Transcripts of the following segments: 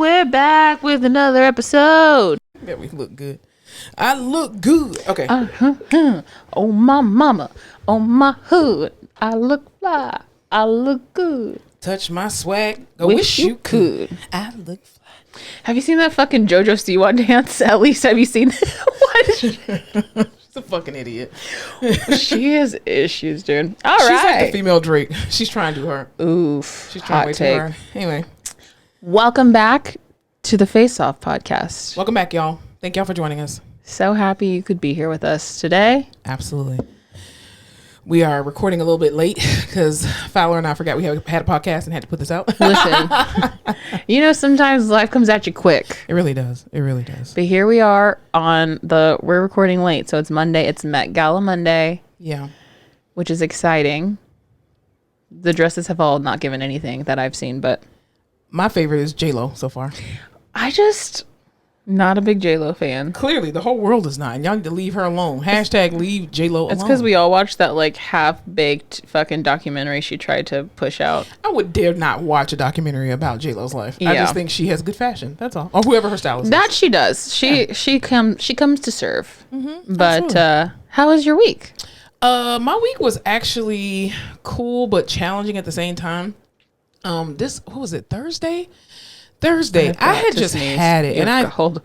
we're back with another episode. Yeah, we look good. I look good. Okay. Oh, my mama. Oh, my hood. I look fly. I look good. Touch my swag. I Wish you could. I look fly. Have you seen that fucking JoJo Siwa dance? At least have you seen what? She's a fucking idiot. She has issues, dude. All She's right. like the female Drake. She's trying to do her. Oof. She's trying hot way take. too hard. Anyway. Welcome back to the Face Off podcast. Welcome back, y'all. Thank y'all for joining us. So happy you could be here with us today. Absolutely. We are recording a little bit late because Fowler and I forgot we had a podcast and had to put this out. Listen, you know, sometimes life comes at you quick. It really does. It really does. But here we are we're recording late. So it's Monday. It's Met Gala Monday. Yeah. Which is exciting. The dresses have all not given anything that I've seen, but. My favorite is J-Lo so far. Not a big J-Lo fan. Clearly, the whole world is not. And y'all need to leave her alone. Hashtag leave J-Lo alone. It's because we all watched that like half-baked fucking documentary she tried to push out. I would dare not watch a documentary about J-Lo's life. Yeah. I just think she has good fashion. That's all. Or whoever her stylist is. That she does. She comes to serve. Mm-hmm, but how was your week? My week was actually cool but challenging at the same time. What was it? Thursday, I had just sneeze. had it, and I hold.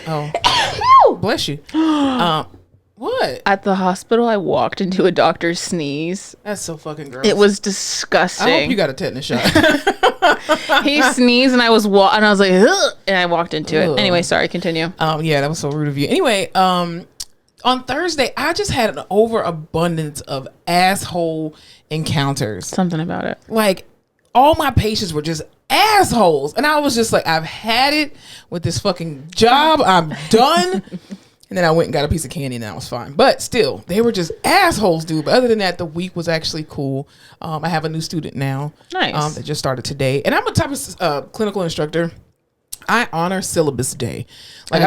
Oh, bless you. What? At the hospital, I walked into a doctor's sneeze. That's so fucking gross. It was disgusting. I hope you got a tetanus shot. He sneezed, and I was and I was like, ugh, and I walked into it. Anyway, sorry. Continue. Yeah, that was so rude of you. Anyway, on Thursday, I just had an overabundance of asshole encounters. Something about it. Like, all my patients were just assholes. And I was just like, I've had it with this fucking job. I'm done. And then I went and got a piece of candy and that was fine. But still, they were just assholes, dude. But other than that, the week was actually cool. I have a new student now. Nice. That just started today. And I'm a type of clinical instructor. I honor syllabus day. Like,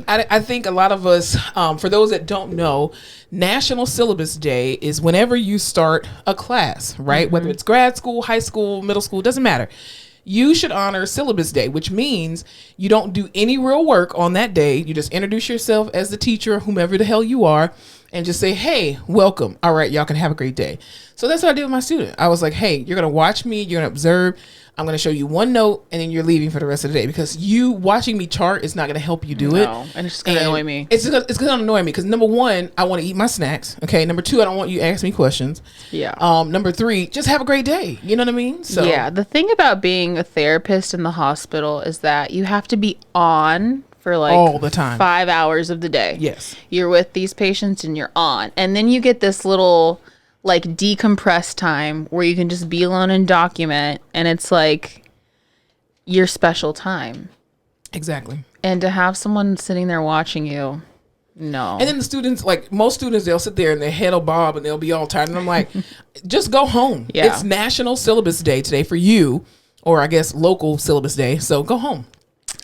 I think a lot of us, for those that don't know, National Syllabus Day is whenever you start a class, right? Mm-hmm. Whether it's grad school, high school, middle school, doesn't matter. You should honor syllabus day, which means you don't do any real work on that day. You just introduce yourself as the teacher, whomever the hell you are, and just say, hey, welcome. All right, y'all can have a great day. So that's what I did with my student. I was like, hey, you're going to watch me. You're going to observe. I'm going to show you one note, and then you're leaving for the rest of the day, because you watching me chart is not going to help you do it. And it's just going to annoy me. It's going to annoy me because, number one, I want to eat my snacks. Okay. Number two, I don't want you to ask me questions. Yeah. Number three, just have a great day. You know what I mean? So yeah. The thing about being a therapist in the hospital is that you have to be on for like all the time, 5 hours of the day. Yes. You're with these patients and you're on. And then you get this little like decompress time where you can just be alone and document, and it's like your special time. Exactly. And to have someone sitting there watching you, no. And then the students, like most students, they'll sit there and their head will bob and they'll be all tired, and I'm like, just go home. Yeah. It's National Syllabus Day today for you, or I guess local syllabus day, so go home.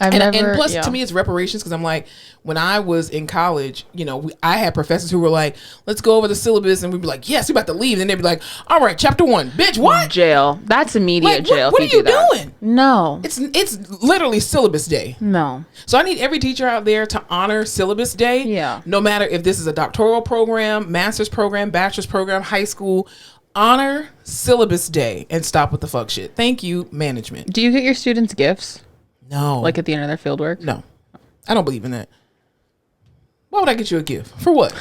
And plus, to me, it's reparations, because I'm like, when I was in college, you know, I had professors who were like, let's go over the syllabus, and we'd be like, yes, we're about to leave. And then they'd be like, all right, chapter 1. Bitch, what? Jail. That's immediate like, jail. What are you doing? No. It's literally syllabus day. No. So I need every teacher out there to honor syllabus day. Yeah. No matter if this is a doctoral program, master's program, bachelor's program, high school, honor syllabus day and stop with the fuck shit. Thank you, management. Do you get your students gifts? No. Like at the end of their field work? No. I don't believe in that. Why would I get you a gift? For what?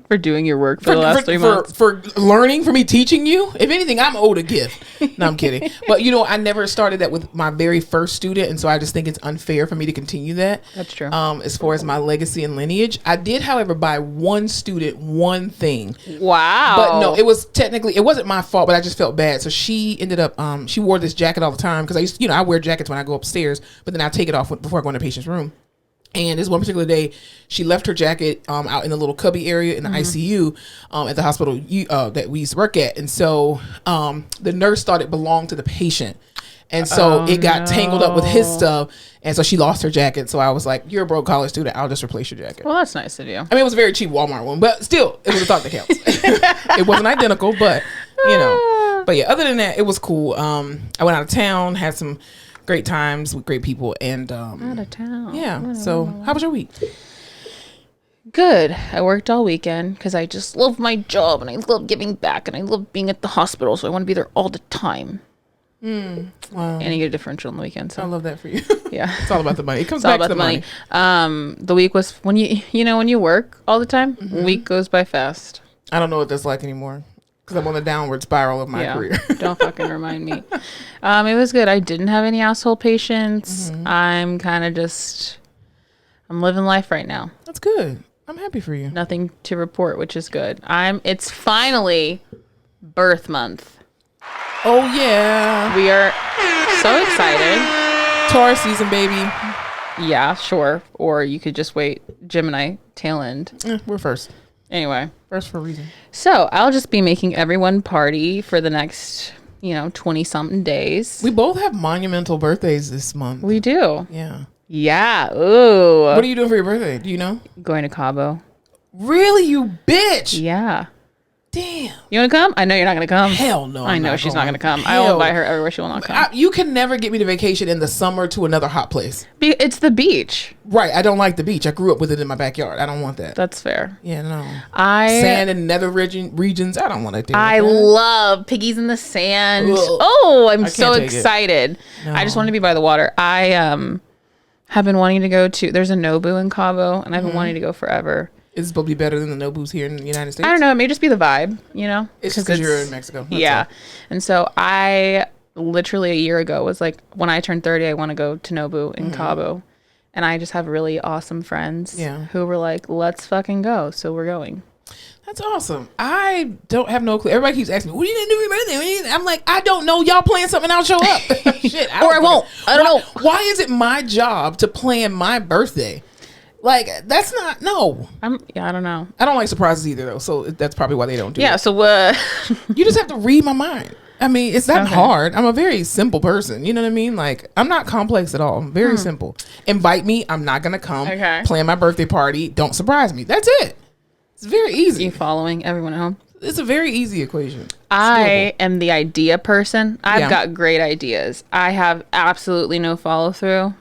For doing your work for the last 3 months? For learning, for me teaching you? If anything, I'm owed a gift. No, I'm kidding. But, you know, I never started that with my very first student, and so I just think it's unfair for me to continue that. That's true. As far as my legacy and lineage. I did, however, buy one student one thing. Wow. But no, it wasn't my fault, but I just felt bad. So she ended up, she wore this jacket all the time, because I wear jackets when I go upstairs, but then I take it off before I go in the patient's room. And this one particular day, she left her jacket out in the little cubby area in the ICU at the hospital that we used to work at. And so the nurse thought it belonged to the patient. And so it got tangled up with his stuff. And so she lost her jacket. So I was like, you're a broke college student. I'll just replace your jacket. Well, that's nice of you. I mean, it was a very cheap Walmart one. But still, it was a thought that counts. It wasn't identical, but, you know. But yeah, other than that, it was cool. I went out of town, had some great times with great people, and out of town. Yeah. So how was your week? Good. I worked all weekend because I just love my job and I love giving back and I love being at the hospital, so I want to be there all the time. Wow. And you get a differential on the weekend. So I love that for you. Yeah. It's all about the money. It comes back to the money. The week was when when you work all the time, week goes by fast. I don't know what that's like anymore because I'm on the downward spiral of my career. Don't fucking remind me. It was good. I didn't have any asshole patients. I'm kind of I'm living life right now. That's good. I'm happy for you. Nothing to report, which is good. It's finally birth month. Oh yeah. We are so excited. Taurus season, baby. Yeah, sure. Or you could just wait. Gemini tail end. We're first. Anyway. First for a reason. So I'll just be making everyone party for the next, 20 something days. We both have monumental birthdays this month. We do. Yeah. Yeah. Ooh. What are you doing for your birthday? Do you know? Going to Cabo. Really, you bitch? Yeah. Damn. You want to come? I know you're not going to come. Hell no. I know she's not going to come. I will invite her everywhere. She will not come. You can never get me to vacation in the summer to another hot place. It's the beach. Right. I don't like the beach. I grew up with it in my backyard. I don't want that. That's fair. Yeah, no. Sand in nether regions. I don't want to do that. I love piggies in the sand. Ugh. Oh, I'm so excited. No. I just want to be by the water. I have been wanting to go to, there's a Nobu in Cabo, and I've been wanting to go forever. Is it probably better than the Nobus here in the United States? I don't know. It may just be the vibe, It's just because you're in Mexico. Yeah. And so I literally a year ago was like, when I turned 30, I want to go to Nobu in Cabo. And I just have really awesome friends who were like, let's fucking go. So we're going. That's awesome. I don't have no clue. Everybody keeps asking me, what are you going to do for your birthday? I'm like, I don't know. Y'all plan something, I'll show up. Shit. Or I won't. I don't know. Why is it my job to plan my birthday? Like, that's not, no. I don't know. I don't like surprises either, though. So that's probably why they don't do it. Yeah, so you just have to read my mind. I mean, it's not hard. I'm a very simple person. You know what I mean? Like, I'm not complex at all. I'm very simple. Invite me. I'm not going to come. Okay. Plan my birthday party. Don't surprise me. That's it. It's very easy. You following everyone at home? It's a very easy equation. I am the idea person. I've got great ideas. I have absolutely no follow through.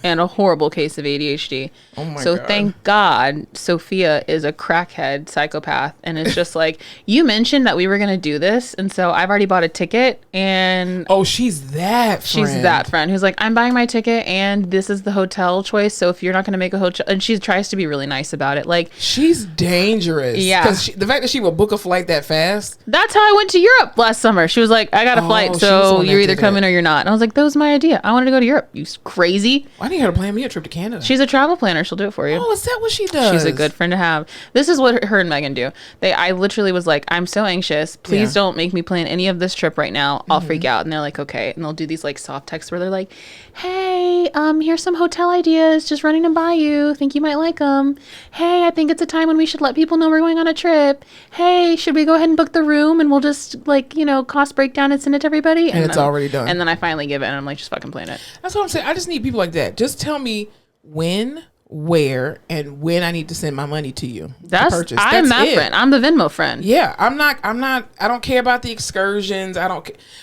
And a horrible case of ADHD. Oh my God. Thank God Sophia is a crackhead psychopath. And it's just like, you mentioned that we were going to do this. And so I've already bought a ticket. And she's that friend. She's that friend who's like, I'm buying my ticket and this is the hotel choice. So if you're not going to make a hotel, and she tries to be really nice about it. Like, she's dangerous. Yeah. Because the fact that she will book a flight that fast. That's how I went to Europe last summer. She was like, I got a flight. So you're either coming or you're not. And I was like, that was my idea. I wanted to go to Europe. You crazy. I need her to plan me a trip to Canada. She's a travel planner. She'll do it for you. Oh, is that what she does? She's a good friend to have. This is what her and Megan do. I literally was like, I'm so anxious. Please don't make me plan any of this trip right now. I'll freak out. And they're like, okay. And they'll do these like soft texts where they're like, hey, here's some hotel ideas. Just running them by you. Think you might like them. Hey, I think it's a time when we should let people know we're going on a trip. Hey, should we go ahead and book the room and we'll just cost breakdown and send it to everybody? And it's already done. And then I finally give it and I'm like, just fucking plan it. That's what I'm saying. I just need people like that. Just tell me when, where, and when I need to send my money to you. I'm that friend. I'm the Venmo friend. Yeah, I don't care about the excursions.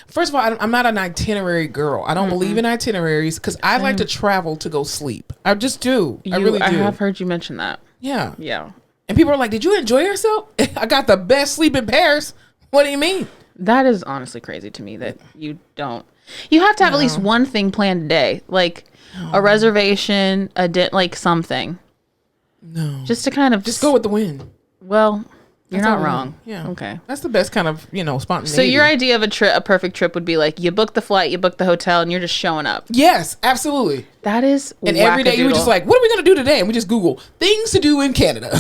First of all, I'm not an itinerary girl. I don't believe in itineraries because I like to travel to go sleep. I just do. I really do. I have heard you mention that. Yeah. Yeah. And people are like, did you enjoy yourself? I got the best sleep in Paris. What do you mean? That is honestly crazy to me that you don't. You have to have at least one thing planned a day. Like a reservation, something. No. Just to kind of... Just go with the wind. Well, you're not wrong. Yeah. Okay. That's the best kind of, spontaneity. So your idea of a perfect trip would be like, you book the flight, you book the hotel, and you're just showing up. Yes, absolutely. That is And every day you were just like, what are we going to do today? And we just Google things to do in Canada.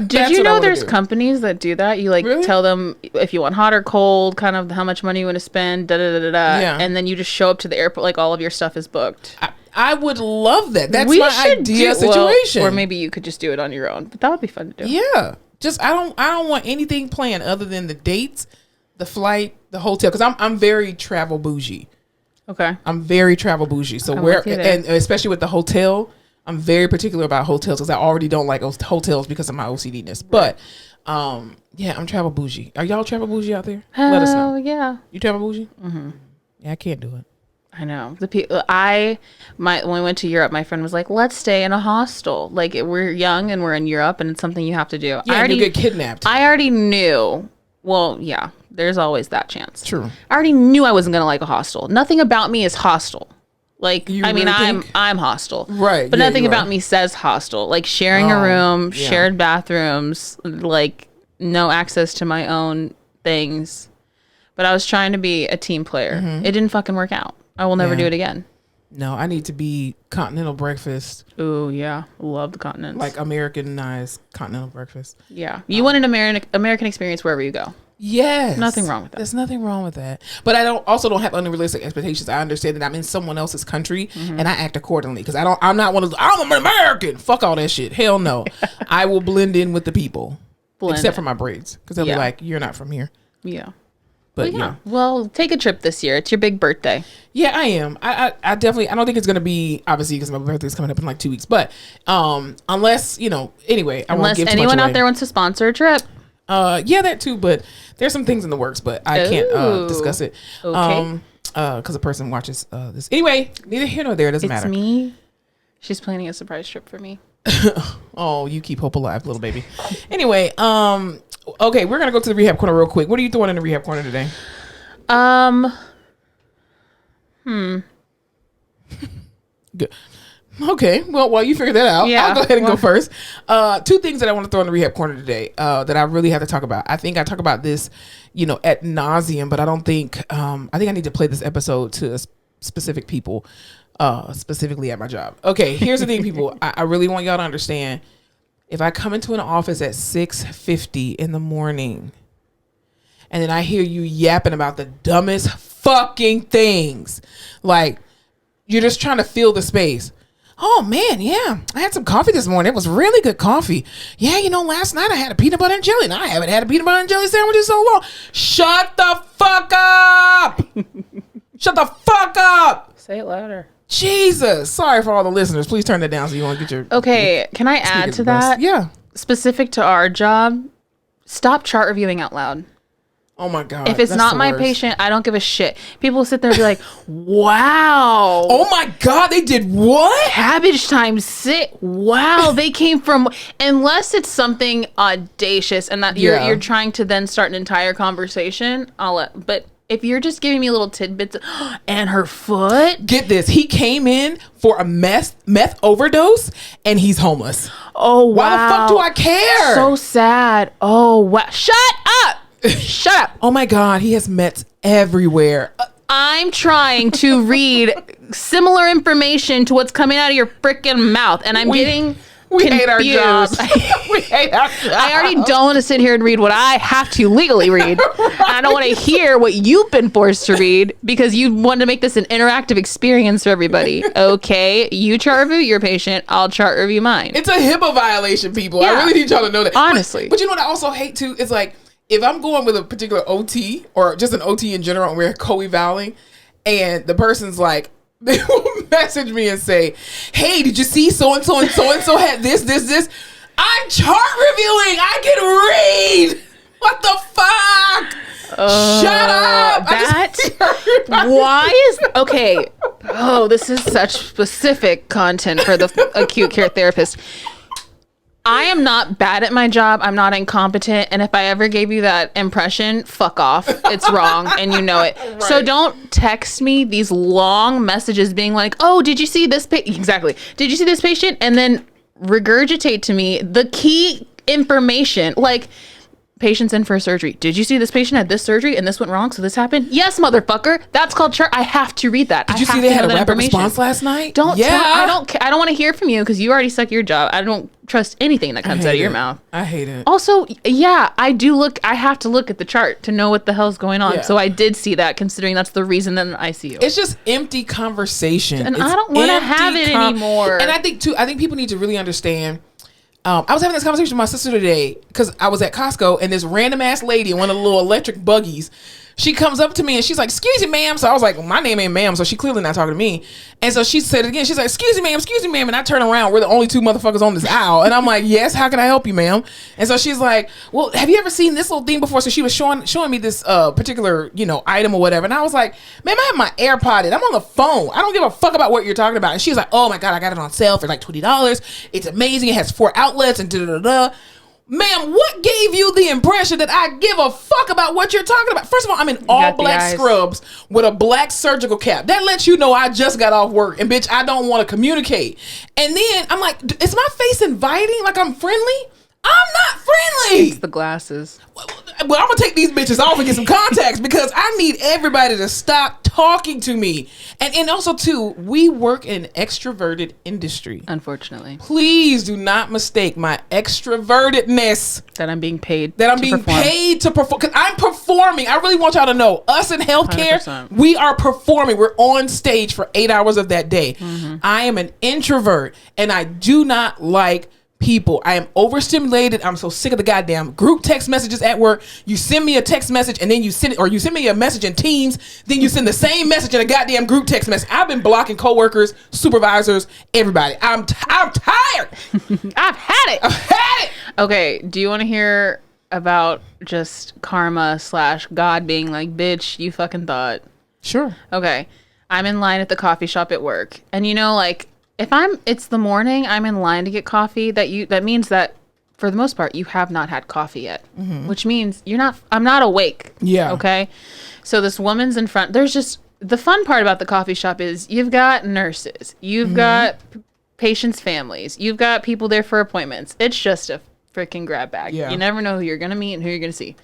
Did you know there's companies that do that? You really? Tell them if you want hot or cold, kind of how much money you want to spend, Yeah. And then you just show up to the airport like all of your stuff is booked. I would love that. That's my ideal situation. Or maybe you could just do it on your own. But that would be fun to do. Yeah. Just I don't want anything planned other than the dates, the flight, the hotel. Because I'm very travel bougie. Okay. I'm very travel bougie. So and especially with the hotel, I'm very particular about hotels because I already don't like hotels because of my OCD-ness. But I'm travel bougie. Are y'all travel bougie out there? Let us know. Yeah. You travel bougie? Mm-hmm. Yeah, I can't do it. I know. When we went to Europe, my friend was like, let's stay in a hostel. Like, we're young and we're in Europe and it's something you have to do. Yeah, you get kidnapped. I already knew. Well, yeah, there's always that chance. True. I already knew I wasn't going to like a hostel. Nothing about me is hostile. Like, I'm hostile. Right. But nothing about me says hostile. Like, sharing a room, shared bathrooms, like, no access to my own things. But I was trying to be a team player. It didn't fucking work out. I will never do it again. No, I need to be continental breakfast. Ooh, yeah. Love the continents. Like Americanized continental breakfast. Yeah. You want an American experience wherever you go. Yes. Nothing wrong with that. There's nothing wrong with that. But I don't have unrealistic expectations. I understand that I'm in someone else's country and I act accordingly because I'm not one of I'm an American. Fuck all that shit. Hell no. I will blend in with the people. Except for my braids. Because they'll be like, you're not from here. Yeah. But yeah. Well, take a trip this year. It's your big birthday. Yeah, I am. I definitely, I don't think it's going to be, obviously, because my birthday's coming up in like 2 weeks. But unless, anyway. Unless anyone out there wants to sponsor a trip. Yeah, that too. But there's some things in the works, but I can't discuss it. Okay. Because a person watches this. Anyway, neither here nor there. It doesn't matter. It's me. She's planning a surprise trip for me. Oh, you keep hope alive, little baby. Anyway, okay, we're gonna go to the Rehab Corner real quick. What are you throwing in the Rehab Corner today? Good. Okay, well, while you figure that out, I'll go ahead and go first. 2 things that I want to throw in the Rehab Corner today that I really have to talk about. I think I talk about this, ad nauseum, but I don't think, I think I need to play this episode to specific people, specifically at my job. Okay, here's the thing, people. I really want y'all to understand. If I come into an office at 6:50 in the morning and then I hear you yapping about the dumbest fucking things, like you're just trying to fill the space. Oh man, yeah, I had some coffee this morning. It was really good coffee. Yeah, last night I had a peanut butter and jelly. Now I haven't had a peanut butter and jelly sandwich in so long. Shut the fuck up. Shut the fuck up. Say it louder. Jesus. Sorry for all the listeners. Please turn that down so you won't get your... Okay, can I add to that? Yeah. Specific to our job, stop chart reviewing out loud. Oh my God. If it's not my patient, I don't give a shit. People sit there and be like, wow. Oh my God, they did what? Cabbage times 6. Wow, they came from... Unless it's something audacious and that you're trying to then start an entire conversation, but... If you're just giving me little tidbits and her foot. Get this. He came in for a meth overdose and he's homeless. Oh, wow. Why the fuck do I care? So sad. Oh, wow. Shut up. Shut up. Oh my God. He has meds everywhere. I'm trying to read similar information to what's coming out of your freaking mouth. And I'm getting... We hate our jobs. We hate our jobs. I already don't want to sit here and read what I have to legally read. Right. And I don't want to hear what you've been forced to read because you want to make this an interactive experience for everybody. Okay, you chart review your patient, I'll chart review mine. It's a HIPAA violation, people. Yeah. I really need y'all to know that. Honestly. But you know what I also hate too? Is like, if I'm going with a particular OT or just an OT in general and we're co-evaling and the person's like, they will message me and say, hey, did you see so-and-so and so-and-so had this. I'm chart reviewing. I can read. What the fuck? Shut up. Why is... Okay. Oh, this is such specific content for the acute care therapist. I am not bad at my job. I'm not incompetent. And if I ever gave you that impression, fuck off. It's wrong. And you know it. Right. So don't text me these long messages being like, oh, did you see this patient? Exactly. Did you see this patient? And then regurgitate to me the key information. Like, patient's in for surgery. Did you see this patient had this surgery and this went wrong? So this happened? Yes, motherfucker. That's called chart. I have to read that. Did you see they had a rapid response last night? I don't want to hear from you because you already suck your job. I don't trust anything that comes out of your mouth. I hate it. Also, yeah, I have to look at the chart to know what the hell's going on. Yeah. So I did see that, considering that's the reason that I see you. It's just empty conversation. And I don't want to have it anymore. And I think people need to really understand. I was having this conversation with my sister today because I was at Costco and this random ass lady in one of the little electric buggies she comes up to me and she's like, excuse me, ma'am. So I was like, well, my name ain't ma'am, so she clearly not talking to me. And so she said it again. She's like, excuse me, ma'am. And I turn around. We're the only two motherfuckers on this aisle. And I'm like, yes, how can I help you, ma'am? And so she's like, well, have you ever seen this little thing before? So she was showing me this particular, item or whatever. And I was like, ma'am, I have my AirPod in. I'm on the phone. I don't give a fuck about what you're talking about. And she's like, oh my God, I got it on sale for like $20. It's amazing. It has 4 outlets and da-da-da-da. Ma'am, what gave you the impression that I give a fuck about what you're talking about? First of all, I'm in all black scrubs with a black surgical cap. That lets you know I just got off work. And bitch, I don't want to communicate. And then I'm like, is my face inviting? Like I'm friendly? I'm not friendly. It's the glasses. Well, I'm going to take these bitches off and get some contacts because I need everybody to stop talking to me. And also, too, we work in an extroverted industry. Unfortunately. Please do not mistake my extrovertedness. That I'm being paid paid to perform. Because I'm performing. I really want y'all to know, us in healthcare, 100%. We are performing. We're on stage for 8 hours of that day. Mm-hmm. I am an introvert, and I do not like people. I am overstimulated. I'm so sick of the goddamn group text messages at work. You send me a text message and then you send it, or you send me a message in Teams, then you send the same message in a goddamn group text message. I've been blocking coworkers, supervisors, everybody. I'm tired. I've had it. Okay, do you want to hear about just karma / God being like, bitch, you fucking thought? Sure. Okay. I'm in line at the coffee shop at work. And if it's the morning, I'm in line to get coffee, that means that for the most part, you have not had coffee yet, which means I'm not awake. Yeah. Okay. So this woman's in front. There's just, the fun part about the coffee shop is you've got nurses, you've got patients' families, you've got people there for appointments. It's just a freaking grab bag. Yeah. You never know who you're going to meet and who you're going to see.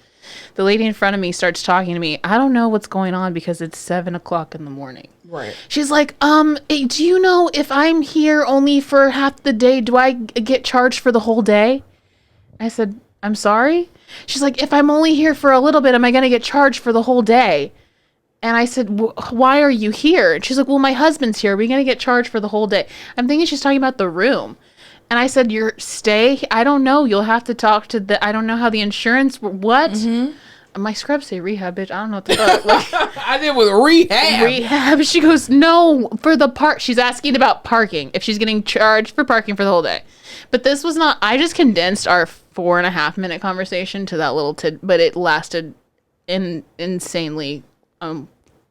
The lady in front of me starts talking to me. I don't know what's going on because it's 7:00 in the morning. Right. She's like, hey, do you know if I'm here only for half the day, do I get charged for the whole day? I said, I'm sorry? She's like, if I'm only here for a little bit, am I going to get charged for the whole day? And I said, why are you here? And she's like, well, my husband's here. Are we going to get charged for the whole day? I'm thinking she's talking about the room. And I said, your stay? I don't know. You'll have to talk to I don't know how the insurance, what? Mm-hmm. My scrubs say rehab, bitch. I don't know what the fuck. I did with rehab. Rehab. She goes, no, for the park. She's asking about parking, if she's getting charged for parking for the whole day. But this was not, I just condensed our 4.5 minute conversation to that little but it lasted insanely long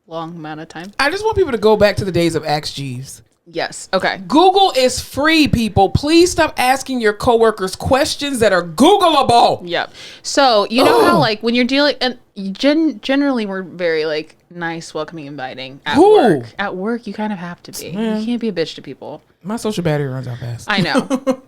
amount of time. I just want people to go back to the days of Ask Jeeves. Yes. Okay. Google is free, people. Please stop asking your coworkers questions that are Googleable. Yep. So you know how when you're dealing, and generally we're very nice, welcoming, inviting at work. At work, you kind of have to be. Yeah. You can't be a bitch to people. My social battery runs out fast. I know,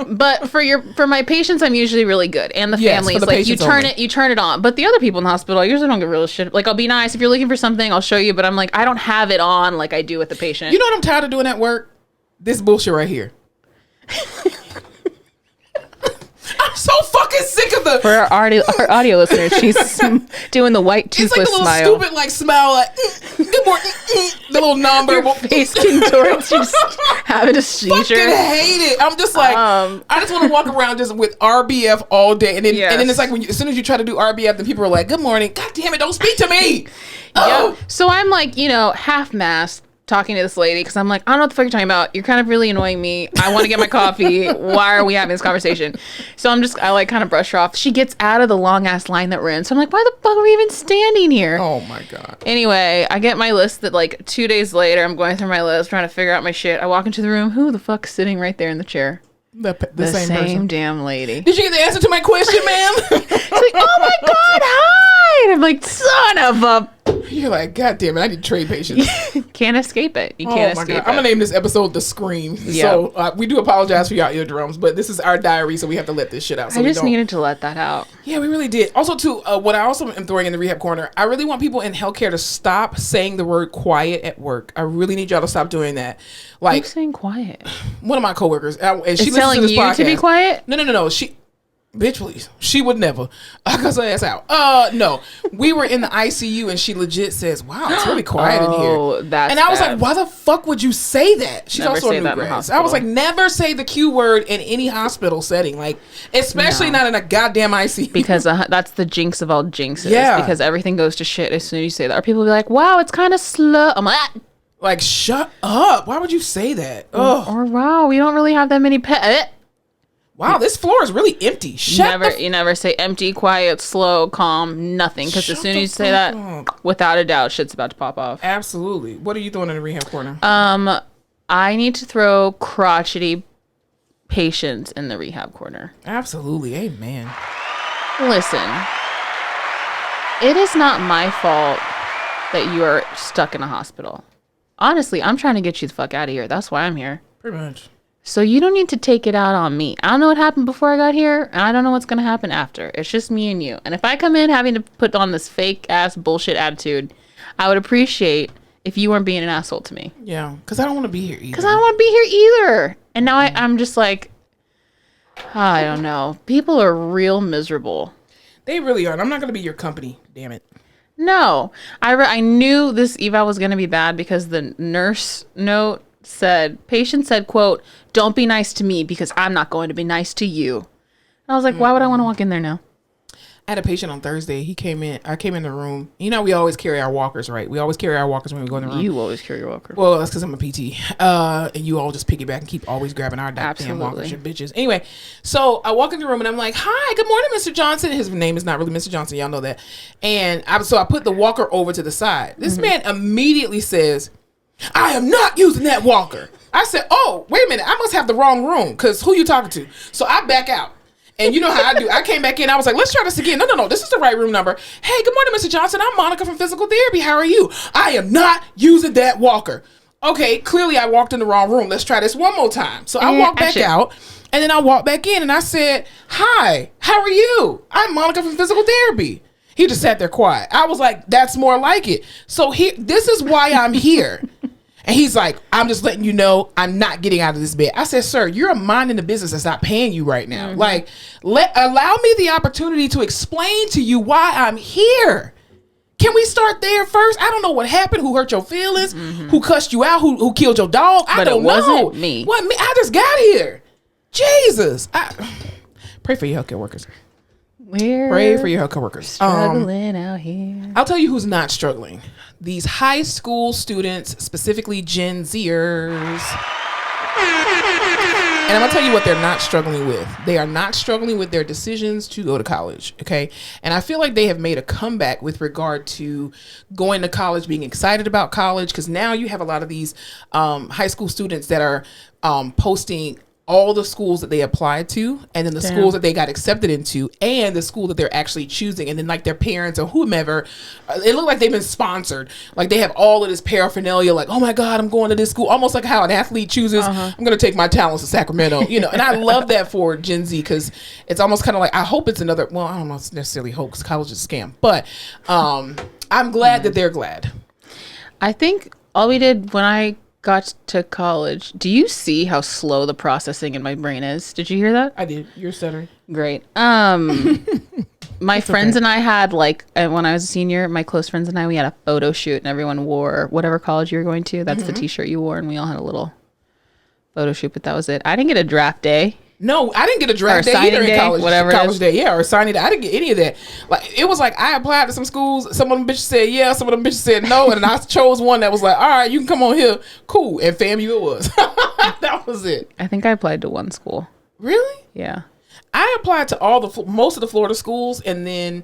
but for my patients, I'm usually really good, and the families, you turn it on. But the other people in the hospital, I usually don't give a real shit. I'll be nice if you're looking for something, I'll show you. But I'm I don't have it on like I do with the patient. You know what I'm tired of doing at work? This bullshit right here. I'm so fucking sick of the. For our audio listeners, she's doing the white toothless smile. It's like a little stupid smile, good morning, the little nonverbal face contorts. You're just having a seizure. Fucking hate it. I'm just I just want to walk around just with RBF all day, and then it's as soon as you try to do RBF, then people are like, "Good morning." God damn it! Don't speak to me. Yeah. So I'm half masked, talking to this lady because I'm I don't know what the fuck you're talking about. You're kind of really annoying me. I want to get my coffee. Why are we having this conversation? So I kind of brush her off. She gets out of the long ass line that we're in. So I'm why the fuck are we even standing here? Oh my God. Anyway, I get my list that 2 days later, I'm going through my list trying to figure out my shit. I walk into the room. Who the fuck's sitting right there in the chair? The same person. Damn lady. Did you get the answer to my question, ma'am? She's oh my God, hi! And I'm son of a. You're God damn it, I need to trade patience. Can't escape it. You can't escape it. I'm going to name this episode The Scream. Yeah. So we do apologize for your eardrums, but this is our diary, so we have to let this shit out. So I just needed to let that out. Yeah, we really did. Also, too, what I also am throwing in the Rehab Corner, I really want people in healthcare to stop saying the word quiet at work. I really need y'all to stop doing that. Who's saying quiet? One of my coworkers. And she is telling to this you podcast. To be quiet? No. Bitch, please. She would never. I cuss her ass out. No. We were in the ICU and she legit says, wow, it's really quiet in here. That's and I was like, why the fuck would you say that? She's never also a new grad. I was like, never say the Q word in any hospital setting. Like, especially not in a goddamn ICU. Because that's the jinx of all jinxes. Yeah. Because everything goes to shit as soon as you say that. Or people will be like, wow, it's kind of slow. I'm like, like, shut up. Why would you say that? Or wow, we don't really have that many pets. Wow, this floor is really empty. You never say empty, quiet, slow, calm, nothing. Because as soon as you say that, without a doubt, shit's about to pop off. Absolutely. What are you throwing in the rehab corner? I need to throw crotchety patients in the rehab corner. Absolutely. Amen. Listen, it is not my fault that you are stuck in a hospital. Honestly, I'm trying to get you the fuck out of here. That's why I'm here. Pretty much. So you don't need to take it out on me. I don't know what happened before I got here, and I don't know what's going to happen after. It's just me and you. And if I come in having to put on this fake-ass bullshit attitude, I would appreciate if you weren't being an asshole to me. Yeah, because I don't want to be here either. Because I don't want to be here either. And now I'm just like, I don't know. People are real miserable. They really are. And I'm not going to be your company. Damn it. No. I knew this eval was going to be bad because the nurse note patient said, quote, don't be nice to me because I'm not going to be nice to you. And I was like, why would I want to walk in there now? I had a patient on Thursday. He came in. I came in the room. You know, we always carry our walkers, right? We always carry our walkers when we go in the room. You always carry your walker. Well, that's because I'm a PT. And you all just piggyback and keep always grabbing our damn walkers, you bitches. Anyway, so I walk in the room and I'm like, hi, good morning, Mr. Johnson. His name is not really Mr. Johnson. Y'all know that. And so I put the walker over to the side. This man immediately says, I am not using that walker. I said, oh, wait a minute. I must have the wrong room because who you talking to? So I back out. And you know how I do. I came back in. I was like, let's try this again. No. This is the right room number. Hey, good morning, Mr. Johnson. I'm Monica from physical therapy. How are you? I am not using that walker. Okay, clearly I walked in the wrong room. Let's try this one more time. So I walked back out. And then I walked back in and I said, hi, how are you? I'm Monica from physical therapy. He just sat there quiet. I was like, that's more like it. So this is why I'm here. And he's like, I'm just letting you know I'm not getting out of this bed. I said, sir, you're a mind in the business that's not paying you right now. Like, allow me the opportunity to explain to you why I'm here. Can we start there first? I don't know what happened, who hurt your feelings, who cussed you out, who killed your dog. I don't know. But it wasn't me. What me? I just got here. Jesus. Pray for your healthcare workers. Pray for your healthcare workers. Struggling out here. I'll tell you who's not struggling. These high school students, specifically Gen Zers. And I'm going to tell you what they're not struggling with. They are not struggling with their decisions to go to college, okay? And I feel like they have made a comeback with regard to going to college, being excited about college, because now you have a lot of these high school students that are posting all the schools that they applied to, and then the schools that they got accepted into, and the school that they're actually choosing, and then like their parents or whomever, it looked like they've been sponsored. Like they have all of this paraphernalia, like, oh my God, I'm going to this school. Almost like how an athlete chooses, I'm going to take my talents to Sacramento, you know. And I love that for Gen Z, because it's almost kind of like, I hope it's another, well, I don't necessarily hope, because college is a scam, but I'm glad that they're glad. I think all we did when I got to college, do you see how slow the processing in my brain is? Did you hear that? I did. You're stuttering. Great. My friends and I had, like, when I was a senior, my close friends and I, we had a photo shoot, and everyone wore whatever college you were going to. That's the t-shirt you wore, and we all had a little photo shoot, but that was it. I didn't get a draft day. No, I didn't get a draft day either in college. College day, yeah, or signing day. I didn't get any of that. Like, it was like I applied to some schools. Some of them bitches said yeah, some of them bitches said no, and I chose one that was like, all right, you can come on here, cool. And FAMU it was. That was it. I think I applied to one school. Really? Yeah. I applied to most of the Florida schools, and then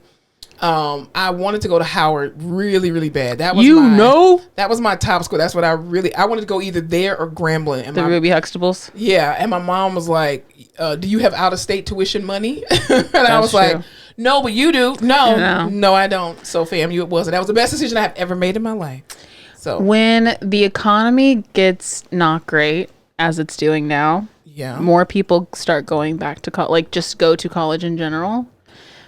I wanted to go to Howard really, really bad. That was that was my top school. That's what I wanted to go either there or Grambling. And the Ruby Huxtables? Yeah, and my mom was like, do you have out-of-state tuition money? And I was like, no, but you do. No, I don't. So FAMU it was. And that was the best decision I have ever made in my life. So when the economy gets not great, as it's doing now, more people start going back to college, like just go to college in general.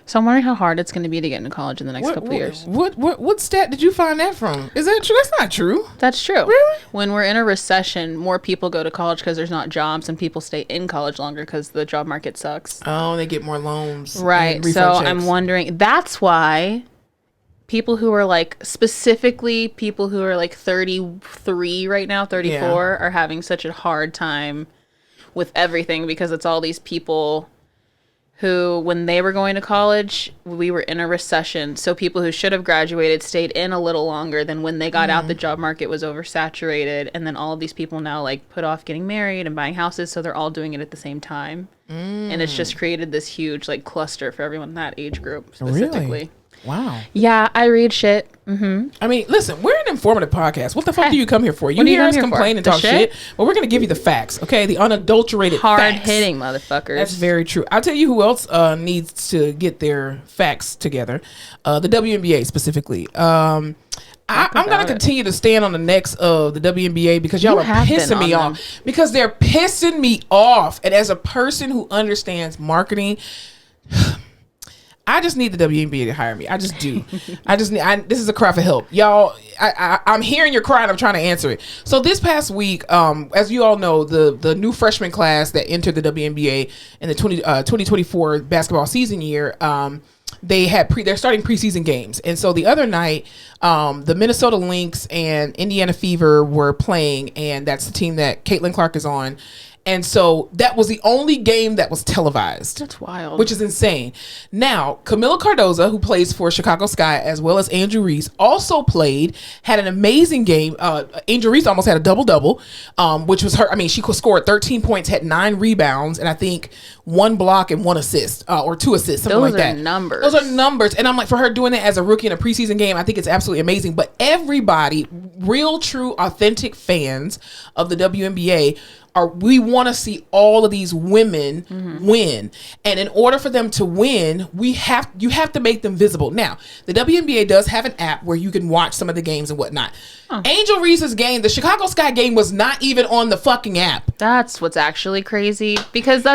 So I'm wondering how hard it's going to be to get into college in the next couple of years. What stat did you find that from? Is that true? That's not true. That's true. Really? When we're in a recession, more people go to college because there's not jobs, and people stay in college longer because the job market sucks. Oh, they get more loans. Right. So checks. I'm wondering, that's why people who are like, specifically people who are like 33 right now, 34, are having such a hard time with everything, because it's all these people who, when they were going to college, we were in a recession. So people who should have graduated stayed in a little longer. Than when they got out, the job market was oversaturated. And then all of these people now like put off getting married and buying houses. So they're all doing it at the same time. And it's just created this huge like cluster for everyone in that age group specifically. Really? Wow. Yeah, I read shit. I mean, listen, we're an informative podcast. What the fuck do you come here for? You hear us complain and talk shit? Well, we're going to give you the facts, okay? The unadulterated facts. Hard-hitting motherfuckers. That's very true. I'll tell you who else needs to get their facts together. The WNBA specifically. I'm going to continue to stand on the necks of the WNBA because y'all are pissing me off. Because they're pissing me off. And as a person who understands marketing, I just need the WNBA to hire me. I just do. This is a cry for help. Y'all, I'm hearing your cry and I'm trying to answer it. So this past week, as you all know, the new freshman class that entered the WNBA in the 2024 basketball season year, they're starting preseason games. And so the other night, the Minnesota Lynx and Indiana Fever were playing, and that's the team that Caitlin Clark is on. And so that was the only game that was televised. That's wild. Which is insane. Now, Camila Cardoza, who plays for Chicago Sky, as well as Angel Reese, also played, had an amazing game. Angel Reese almost had a double-double, which was her. I mean, she scored 13 points, had 9 rebounds, and I think 1 block and 1 assist, or 2 assists, something like that. Those are numbers. And I'm like, for her doing that as a rookie in a preseason game, I think it's absolutely amazing. But everybody, real, true, authentic fans of the WNBA, we want to see all of these women win. And in order for them to win, you have to make them visible. Now, the WNBA does have an app where you can watch some of the games and whatnot. Angel Reese's game, the Chicago Sky game, was not even on the fucking app. That's what's actually crazy, because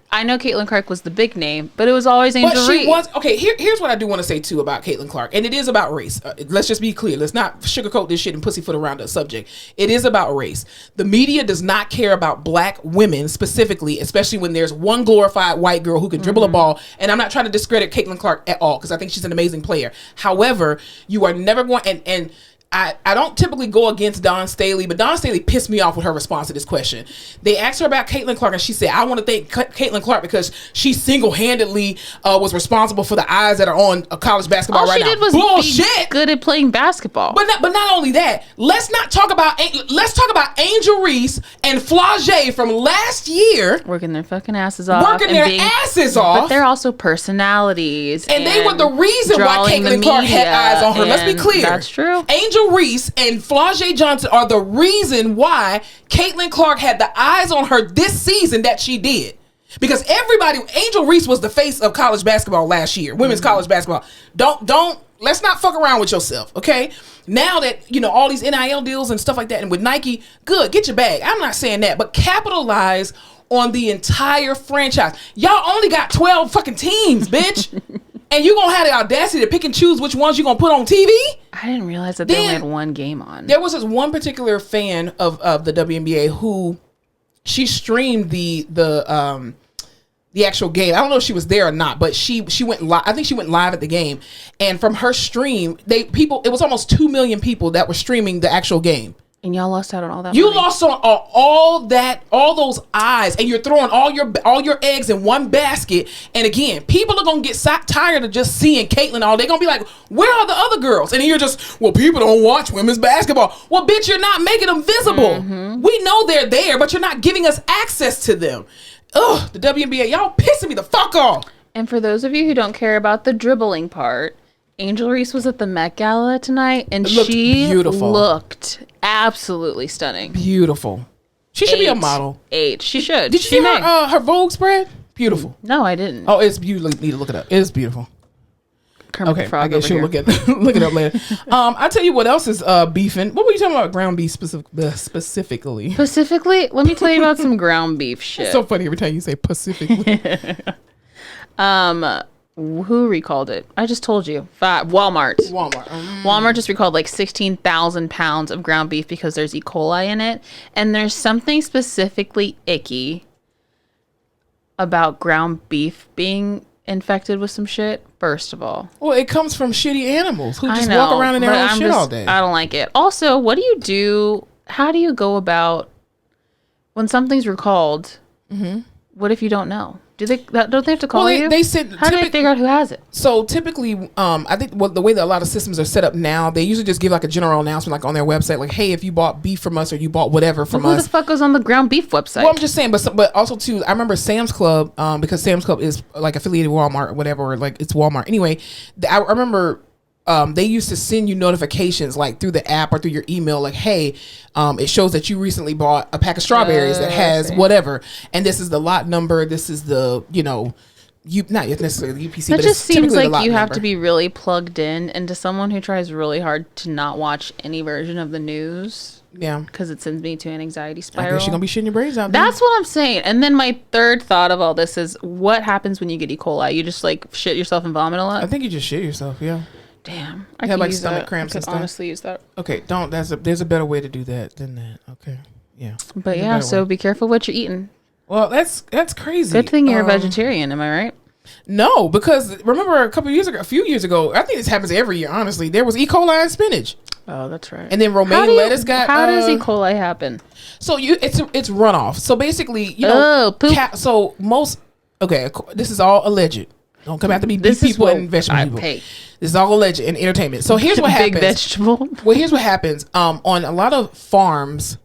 I know Caitlin Clark was the big name, but it was always Angel Reese. Okay, here's what I do want to say, too, about Caitlin Clark. And it is about race. Let's just be clear. Let's not sugarcoat this shit and pussyfoot around the subject. It is about race. The media does not care about black women specifically, especially when there's one glorified white girl who can dribble a ball. And I'm not trying to discredit Caitlin Clark at all, because I think she's an amazing player. However, you are never going... And I don't typically go against Dawn Staley, but Dawn Staley pissed me off with her response to this question. They asked her about Caitlin Clark, and she said, I want to thank Caitlin Clark because she single-handedly was responsible for the eyes that are on college basketball right now. All she did was be good at playing basketball. But not only that, let's talk about Angel Reese and Flage from last year. Working their fucking asses off. But they're also personalities. And they were the reason why Caitlin Clark had eyes on her. Let's be clear. That's true. Angel Reese and Flage Johnson are the reason why Caitlin Clark had the eyes on her this season that she did. Because Angel Reese was the face of college basketball last year, women's college basketball. Let's not fuck around with yourself, okay? Now that, all these NIL deals and stuff like that, and with Nike, good, get your bag. I'm not saying that, but capitalize on the entire franchise. Y'all only got 12 fucking teams, bitch. And you gonna have the audacity to pick and choose which ones you gonna put on TV? I didn't realize that they only had one game on. There was this one particular fan of the WNBA who she streamed the actual game. I don't know if she was there or not, but she went live. I think she went live at the game, and from her stream, it was almost 2 million people that were streaming the actual game. And y'all lost out on all that You money. lost on all those eyes, and you're throwing all your eggs in one basket. And again, people are gonna get tired of just seeing Caitlin all day. They're gonna be like, where are the other girls? And you're just, well, people don't watch women's basketball. Well, bitch, you're not making them visible. We know they're there, but you're not giving us access to them. Ugh, the WNBA, y'all pissing me the fuck off. And for those of you who don't care about the dribbling part, Angel Reese was at the Met Gala tonight, and she looked absolutely stunning. Beautiful. She should be a model. She should. Did you see her Vogue spread? Beautiful. No, I didn't. Oh, you need to look it up. It's beautiful. Kermit the Frog I guess you'll look it up later. I'll tell you what else is beefing. What were you talking about ground beef specifically? Specifically? Let me tell you about some ground beef shit. It's so funny every time you say specifically. Who recalled it? I just told you. Walmart. Walmart just recalled like 16,000 pounds of ground beef because there's E. coli in it. And there's something specifically icky about ground beef being infected with some shit. First of all. Well, it comes from shitty animals who just walk around in their own shit all day. I don't like it. Also, what do you do? How do you go about when something's recalled? Mm-hmm. What if you don't know? Don't they have to call you? How do they figure out who has it? So typically, I think the way that a lot of systems are set up now, they usually just give like a general announcement, like on their website, like, "Hey, if you bought beef from us or you bought whatever from us." Who the fuck goes on the ground beef website? Well, I'm just saying, but also too, I remember Sam's Club, because Sam's Club is like affiliated with Walmart or whatever, or like it's Walmart. Anyway, I remember. They used to send you notifications like through the app or through your email, like, hey, it shows that you recently bought a pack of strawberries that has whatever, and this is the lot number, this is the, not necessarily the UPC, that but just seems like you have number. to be really plugged in into someone who tries really hard to not watch any version of the news. Yeah, because it sends me to an anxiety spiral. I guess you're gonna be shitting your brains out. That's what I'm saying. And then my third thought of all this is, what happens when you get E. coli? You just like shit yourself and vomit a lot? I think you just shit yourself. Yeah. Damn, I have like stomach cramps and stuff. Honestly, use that. Okay, don't. There's a better way to do that than that. Okay, yeah. But yeah, so be careful what you're eating. Well, that's crazy. Good thing you're a vegetarian. Am I right? No, because remember a few years ago, I think this happens every year. Honestly, there was E. coli in spinach. Oh, that's right. And then romaine lettuce got. How does E. coli happen? So it's runoff. So basically, poop. This is all alleged. Don't come after me, beef people and vegetable people. Hey. This is all alleged in entertainment. So here's what happens. Big vegetable. Well, here's what happens. On a lot of farms,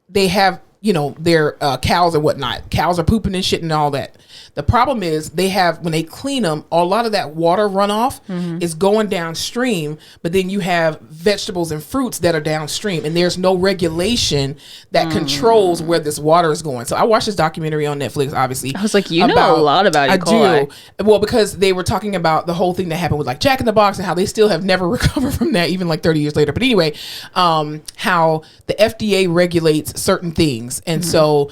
they have, their cows and whatnot. Cows are pooping and shit and all that. The problem is when they clean them, a lot of that water runoff is going downstream, but then you have vegetables and fruits that are downstream, and there's no regulation that controls where this water is going. So I watched this documentary on Netflix, obviously. I was like, know a lot about E. coli. I do. Well, because they were talking about the whole thing that happened with like Jack in the Box and how they still have never recovered from that, even like 30 years later. But anyway, how the FDA regulates certain things. And so,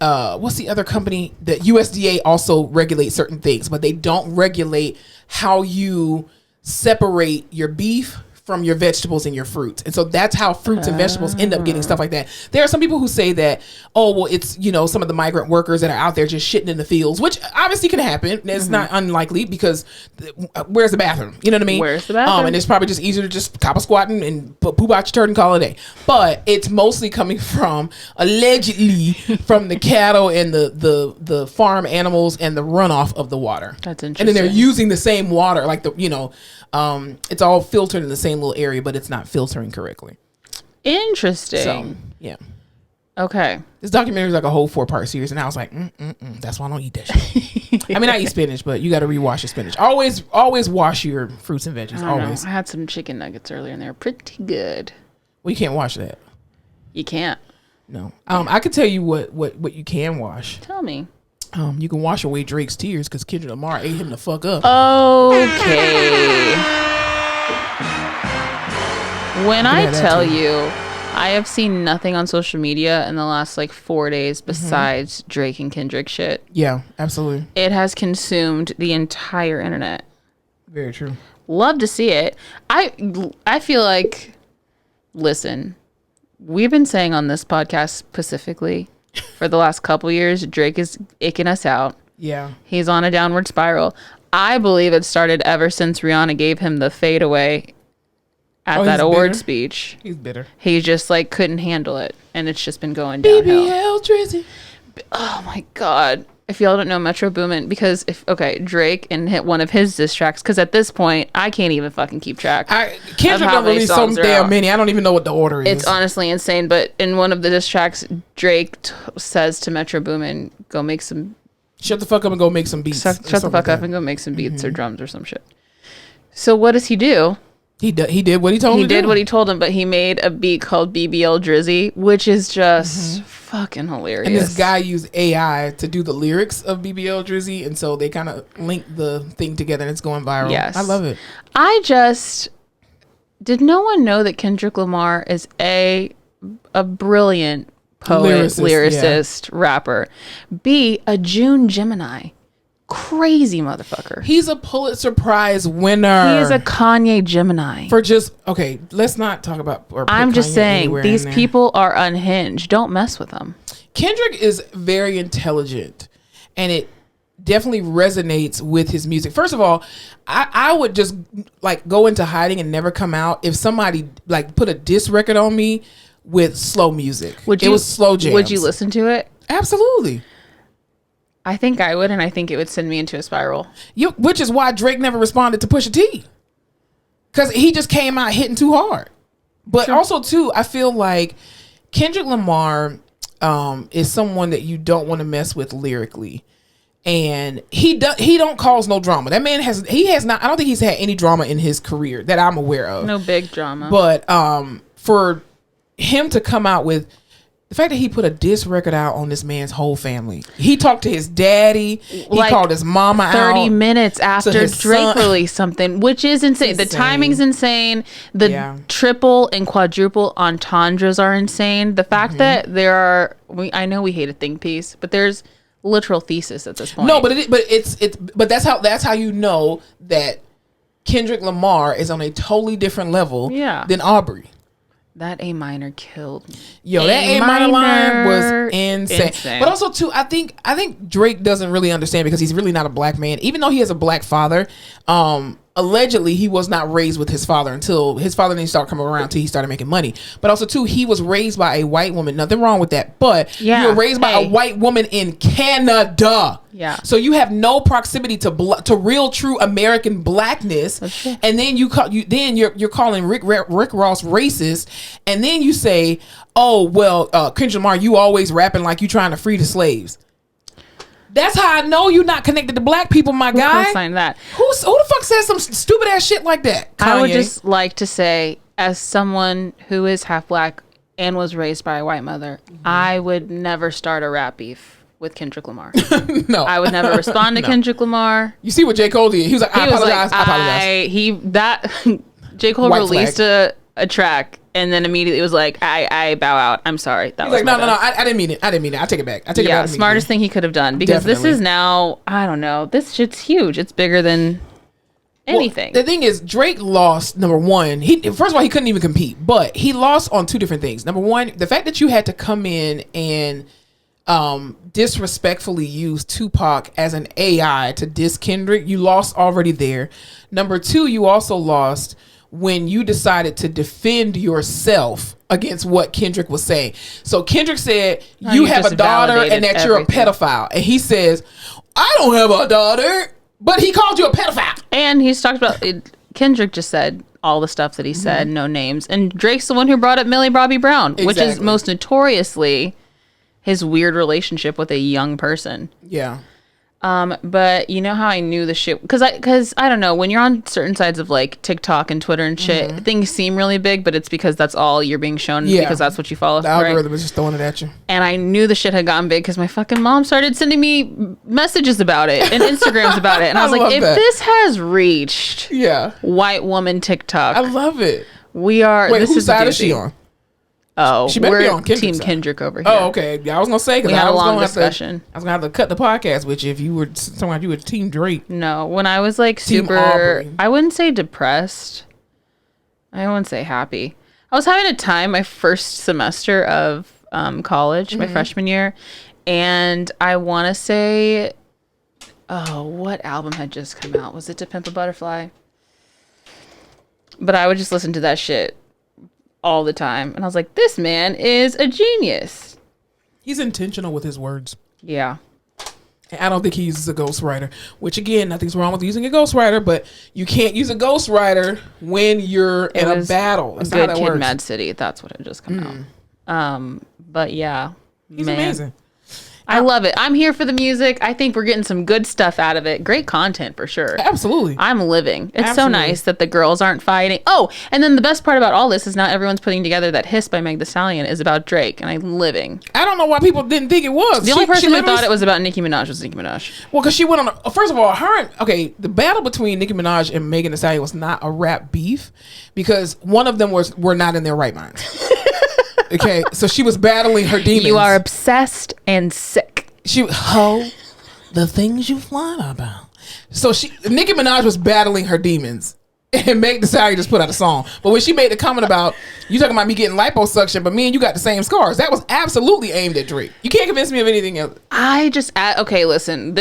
what's the other company? The USDA also regulates certain things, but they don't regulate how you separate your beef from your vegetables and your fruits. And so that's how fruits and vegetables end up getting stuff like that. There are some people who say that, it's, some of the migrant workers that are out there just shitting in the fields, which obviously can happen. It's not unlikely because where's the bathroom? You know what I mean? Where's the bathroom? And it's probably just easier to just cop a squatting and poop out your turd and call it a day. But it's mostly coming from, allegedly, from the cattle and the farm animals and the runoff of the water. That's interesting. And then they're using the same water, like it's all filtered in the same little area, but it's not filtering correctly. Interesting. So, yeah. Okay. This documentary is like a whole 4-part series, and I was like, that's why I don't eat that shit. I mean, I eat spinach, but you got to rewash your spinach. Always wash your fruits and veggies. Always. I had some chicken nuggets earlier, and they were pretty good. Well, you can't wash that. You can't. No. I could tell you what you can wash. Tell me. You can wash away Drake's tears because Kendrick Lamar ate him the fuck up. Okay. When I tell you, I have seen nothing on social media in the last 4 days besides Drake and Kendrick shit. Yeah, absolutely. It has consumed the entire internet. Very true. Love to see it. I feel like, listen, we've been saying on this podcast specifically for the last couple years, Drake is icking us out. Yeah. He's on a downward spiral. I believe it started ever since Rihanna gave him the fade away at that award speech. He's bitter. He just couldn't handle it, and it's just been going downhill. BBL Drizzy. Oh my God. If y'all don't know Metro Boomin, because Drake and hit one of his diss tracks, because at this point I can't even fucking keep track. Kendrick don't release so damn many. I don't even know what the order is. It's honestly insane. But in one of the diss tracks, Drake says to Metro Boomin, "Go make some. Shut the fuck up and go make some beats. Shut the fuck up and go make some beats or drums or some shit." So what does he do? He did what he told him. He did what he told him, but he made a beat called BBL Drizzy, which is just fucking hilarious. And this guy used AI to do the lyrics of BBL Drizzy, and so they kind of linked the thing together, and it's going viral. Yes. I love it. Did no one know that Kendrick Lamar is a brilliant poet, lyricist, rapper, B, a June Gemini, crazy motherfucker. He's a Pulitzer Prize winner. He is a Kanye Gemini. Let's not talk about. I'm just saying, these people are unhinged. Don't mess with them. Kendrick is very intelligent, and it definitely resonates with his music. First of all, I would just like go into hiding and never come out if somebody like put a diss record on me with slow music. It was slow jams. Would you listen to it? Absolutely. I think I would, and I think it would send me into a spiral. Which is why Drake never responded to Pusha T. Because he just came out hitting too hard. But also, too, I feel like Kendrick Lamar is someone that you don't want to mess with lyrically. And he don't cause no drama. That man has not, I don't think he's had any drama in his career that I'm aware of. No big drama. But for him to come out with the fact that he put a diss record out on this man's whole family. He talked to his daddy. He called his mama 30 out. minutes after Drake released something, which is insane. The timing's insane. The triple and quadruple entendres are insane. The fact that there are, I know we hate a think piece, but there's literal thesis at this point. No, but that's how you know that Kendrick Lamar is on a totally different level than Aubrey. That A minor killed me. That A minor line was insane. But also too, I think Drake doesn't really understand because he's really not a black man. Even though he has a black father, allegedly he was not raised with his father until his father didn't start coming around until he started making money. But also too, he was raised by a white woman. Nothing wrong with that. But you were raised by a white woman in Canada. Yeah. So you have no proximity to real true American blackness. And then you're calling Rick Ross racist, and then you say, "Oh, well, Kendrick Lamar, you always rapping like you trying to free the slaves." That's how I know you're not connected to black people, my guy. Who sign that? Who the fuck says some stupid ass shit like that? Kanye. I would just like to say, as someone who is half black and was raised by a white mother, I would never start a rap beef with Kendrick Lamar. No, I would never respond to Kendrick Lamar. You see what J. Cole did? He was like, I apologize. J. Cole released a track and then immediately was like, I bow out. I'm sorry. He's like, no, I didn't mean it. I take it back. Smartest thing he could have done, because this is now, I don't know, this shit's huge. It's bigger than anything. Well, the thing is, Drake lost, number one, first of all, he couldn't even compete, but he lost on two different things. Number one, the fact that you had to come in and disrespectfully use Tupac as an AI to diss Kendrick, you lost already there. Number two, you also lost when you decided to defend yourself against what Kendrick was saying. So Kendrick said, you have a daughter and that you're a pedophile. And he says, I don't have a daughter, but he called you a pedophile. And he's talked about it. Kendrick just said all the stuff that he said, no names. And Drake's the one who brought up Millie Bobby Brown, which is most notoriously his weird relationship with a young person. Yeah. But you know how I knew the shit? Because I don't know, when you're on certain sides of like TikTok and Twitter and shit, things seem really big, but it's because that's all you're being shown because that's what you follow. The algorithm is just throwing it at you. And I knew the shit had gotten big because my fucking mom started sending me messages about it and Instagrams about it. And I was like, if this has reached white woman TikTok, I love it. We are. Wait, whose side is she on? Oh, she better be on Team side. Kendrick over here. Oh, okay. Yeah, I was gonna say, because we had a long discussion. I was gonna have to cut the podcast with you if you were someone you were Team Drake. No, when I was like Team super, Aubrey. I wouldn't say depressed. I wouldn't say happy. I was having a time my first semester of college, my freshman year, and I want to say, what album had just come out? Was it To Pimp a Butterfly? But I would just listen to that shit all the time, and I was like, this man is a genius. He's intentional with his words. Yeah. And I don't think he uses a ghostwriter, which again, nothing's wrong with using a ghostwriter, but you can't use a ghostwriter when you're in a battle. That's not how that works. Mad City, that's what had just come out. But yeah, he's amazing. I love it. I'm here for the music. I think we're getting some good stuff out of it. Great content for sure. Absolutely. I'm living. It's so nice that the girls aren't fighting. Oh, and then the best part about all this is now everyone's putting together that Hiss by Meg Thee Stallion is about Drake, and I'm living. I don't know why people didn't think it was. The only person who thought it was about Nicki Minaj was Nicki Minaj. Well, because she went on first of all, the battle between Nicki Minaj and Megan Thee Stallion was not a rap beef, because one of them were not in their right minds. Okay, so she was battling her demons. You are obsessed and sick. She hoe. The things you fly about. So Nicki Minaj was battling her demons. And Meg Thee Stallion just put out a song. But when she made the comment about, you talking about me getting liposuction, but me and you got the same scars, that was absolutely aimed at Drake. You can't convince me of anything else. Okay, listen,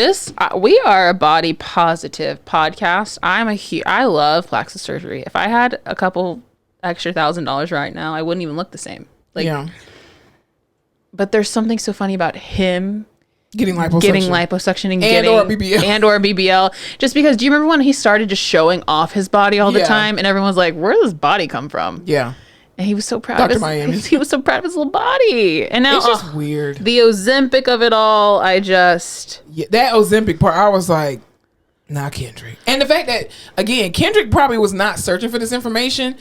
we are a body positive podcast. I love plastic surgery. If I had a couple extra $1,000 right now, I wouldn't even look the same. Yeah. But there's something so funny about him getting liposuction or BBL. Just because, do you remember when he started just showing off his body all the time, and everyone's like, "Where does this body come from?" Yeah, and he was so proud. He was so proud of his little body, and now it's just weird. The Ozempic of it all. That Ozempic part, I was like, "Nah, Kendrick." And the fact that again, Kendrick probably was not searching for this information.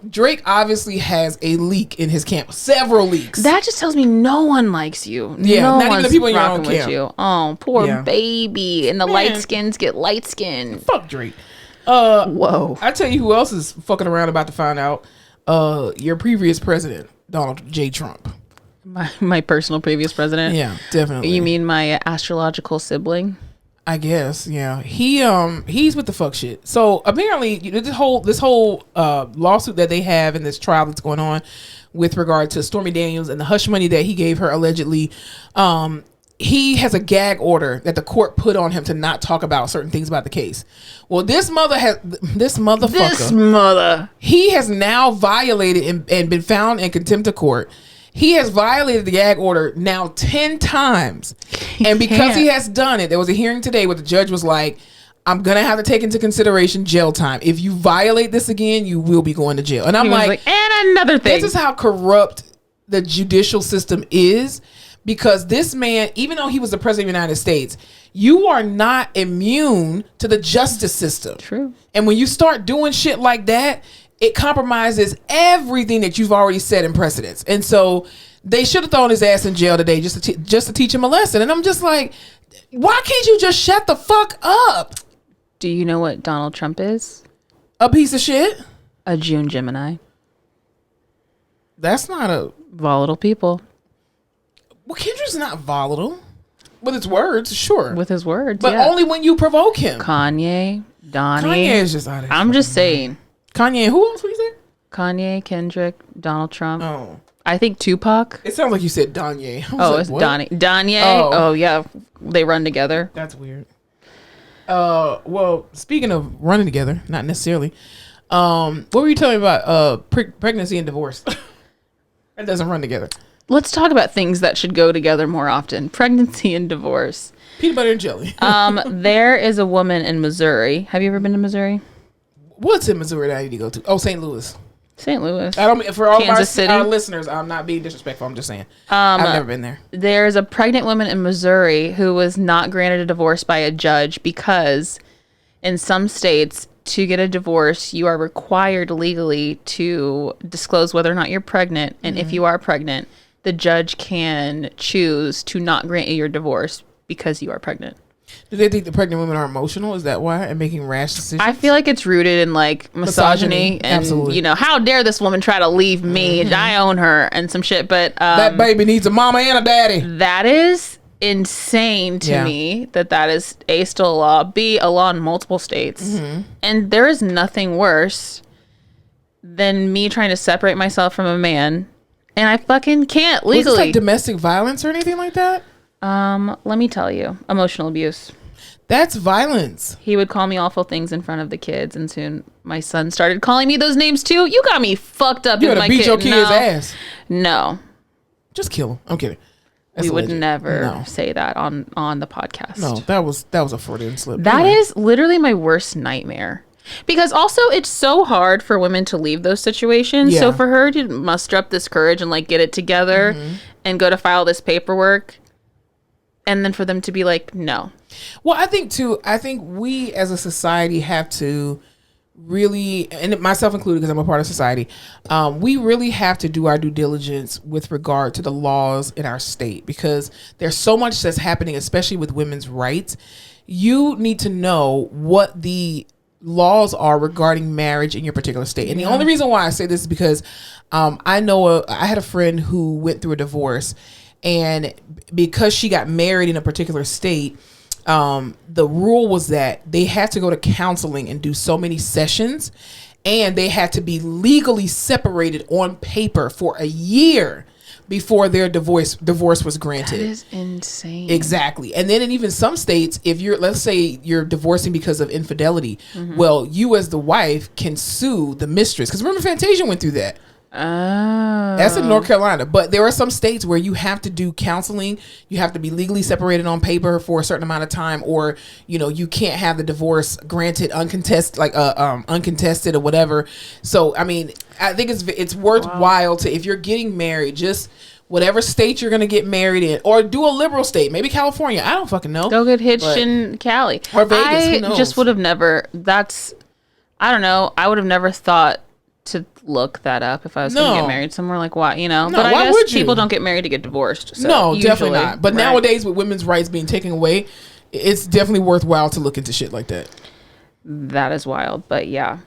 Drake obviously has a leak in his camp. Several leaks. That just tells me no one likes you. Yeah, not even the people in your own camp. You. Oh, poor baby. And the light skins get light skin. Fuck Drake. Whoa. I tell you who else is fucking around about to find out. Your previous president, Donald J. Trump. My personal previous president? Yeah, definitely. You mean my astrological sibling? I guess, yeah. He's with the fuck shit. So apparently, this whole lawsuit that they have in this trial that's going on with regard to Stormy Daniels and the hush money that he gave her allegedly, he has a gag order that the court put on him to not talk about certain things about the case. Well, this mother, he has now violated and been found in contempt of court. He has violated the gag order now 10 times. And because he has done it, there was a hearing today where the judge was like, I'm going to have to take into consideration jail time. If you violate this again, you will be going to jail. And I'm like, and another thing. This is how corrupt the judicial system is. Because this man, even though he was the president of the United States, you are not immune to the justice system. True. And when you start doing shit like that, it compromises everything that you've already set in precedence. And so they should have thrown his ass in jail today just to teach him a lesson. And I'm just like, why can't you just shut the fuck up? Do you know what Donald Trump is? A piece of shit? A June Gemini. That's not a... Volatile people. Well, Kendrick's not volatile. With his words, sure. With his words, but only when you provoke him. Kanye, Donnie. Kanye is just out of I'm just saying. Kanye, who else? What you say? Kanye, Kendrick, Donald Trump. Oh. I think Tupac. It sounds like you said Donye. It's Donnie. Donnie. Oh, yeah. They run together. That's weird. Well, speaking of running together, not necessarily. What were you telling me about pregnancy and divorce? That doesn't run together. Let's talk about things that should go together more often. Pregnancy and divorce. Peanut butter and jelly. There is a woman in Missouri. Have you ever been to Missouri? What's in Missouri that I need to go to? Oh, St. Louis. St. Louis. I don't. For all Kansas of our listeners, I'm not being disrespectful. I'm just saying. I've never been there. There's a pregnant woman in Missouri who was not granted a divorce by a judge because in some states, to get a divorce, you are required legally to disclose whether or not you're pregnant. And if you are pregnant, the judge can choose to not grant you your divorce because you are pregnant. Do they think the pregnant women are emotional? Is that why? And making rash decisions? I feel like it's rooted in like misogyny and, absolutely. How dare this woman try to leave me? I own her and some shit. But that baby needs a mama and a daddy. That is insane to me that is A, still a law, B, a law in multiple states. And there is nothing worse than me trying to separate myself from a man and I fucking can't legally. Was this like domestic violence or anything like that? Let me tell you, emotional abuse. That's violence. He would call me awful things in front of the kids, and soon my son started calling me those names too. You got me fucked up. You would have beat your kid's ass. No. Just kill him. I'm kidding. We would never say that on the podcast. No, that was a Freudian slip. That is literally my worst nightmare. Because also it's so hard for women to leave those situations. Yeah. So for her to muster up this courage and like get it together and go to file this paperwork and then for them to be like, no. Well, I think we as a society have to really, and myself included because I'm a part of society, we really have to do our due diligence with regard to the laws in our state because there's so much that's happening, especially with women's rights. You need to know what the laws are regarding marriage in your particular state. And the only reason why I say this is because I had a friend who went through a divorce and because she got married in a particular state, the rule was that they had to go to counseling and do so many sessions, and they had to be legally separated on paper for a year before their divorce was granted. That is insane. Exactly. And then in even some states, if let's say you're divorcing because of infidelity, well, you as the wife can sue the mistress. Because remember, Fantasia went through that. Oh. That's in North Carolina. But there are some states where you have to do counseling. You have to be legally separated on paper for a certain amount of time, or you can't have the divorce granted uncontested, uncontested or whatever. So I mean, I think it's worthwhile to, if you're getting married, just whatever state you're gonna get married in, or do a liberal state, maybe California. I don't fucking know. Go get hitched in Cali or Vegas. Who knows? I just would have never. I don't know. I would have never thought to look that up if I was going to get married somewhere. Like, why, No, but I why guess would you? people don't get married to get divorced. So no, usually, definitely not. But nowadays, with women's rights being taken away, it's definitely worthwhile to look into shit like that. That is wild. But yeah.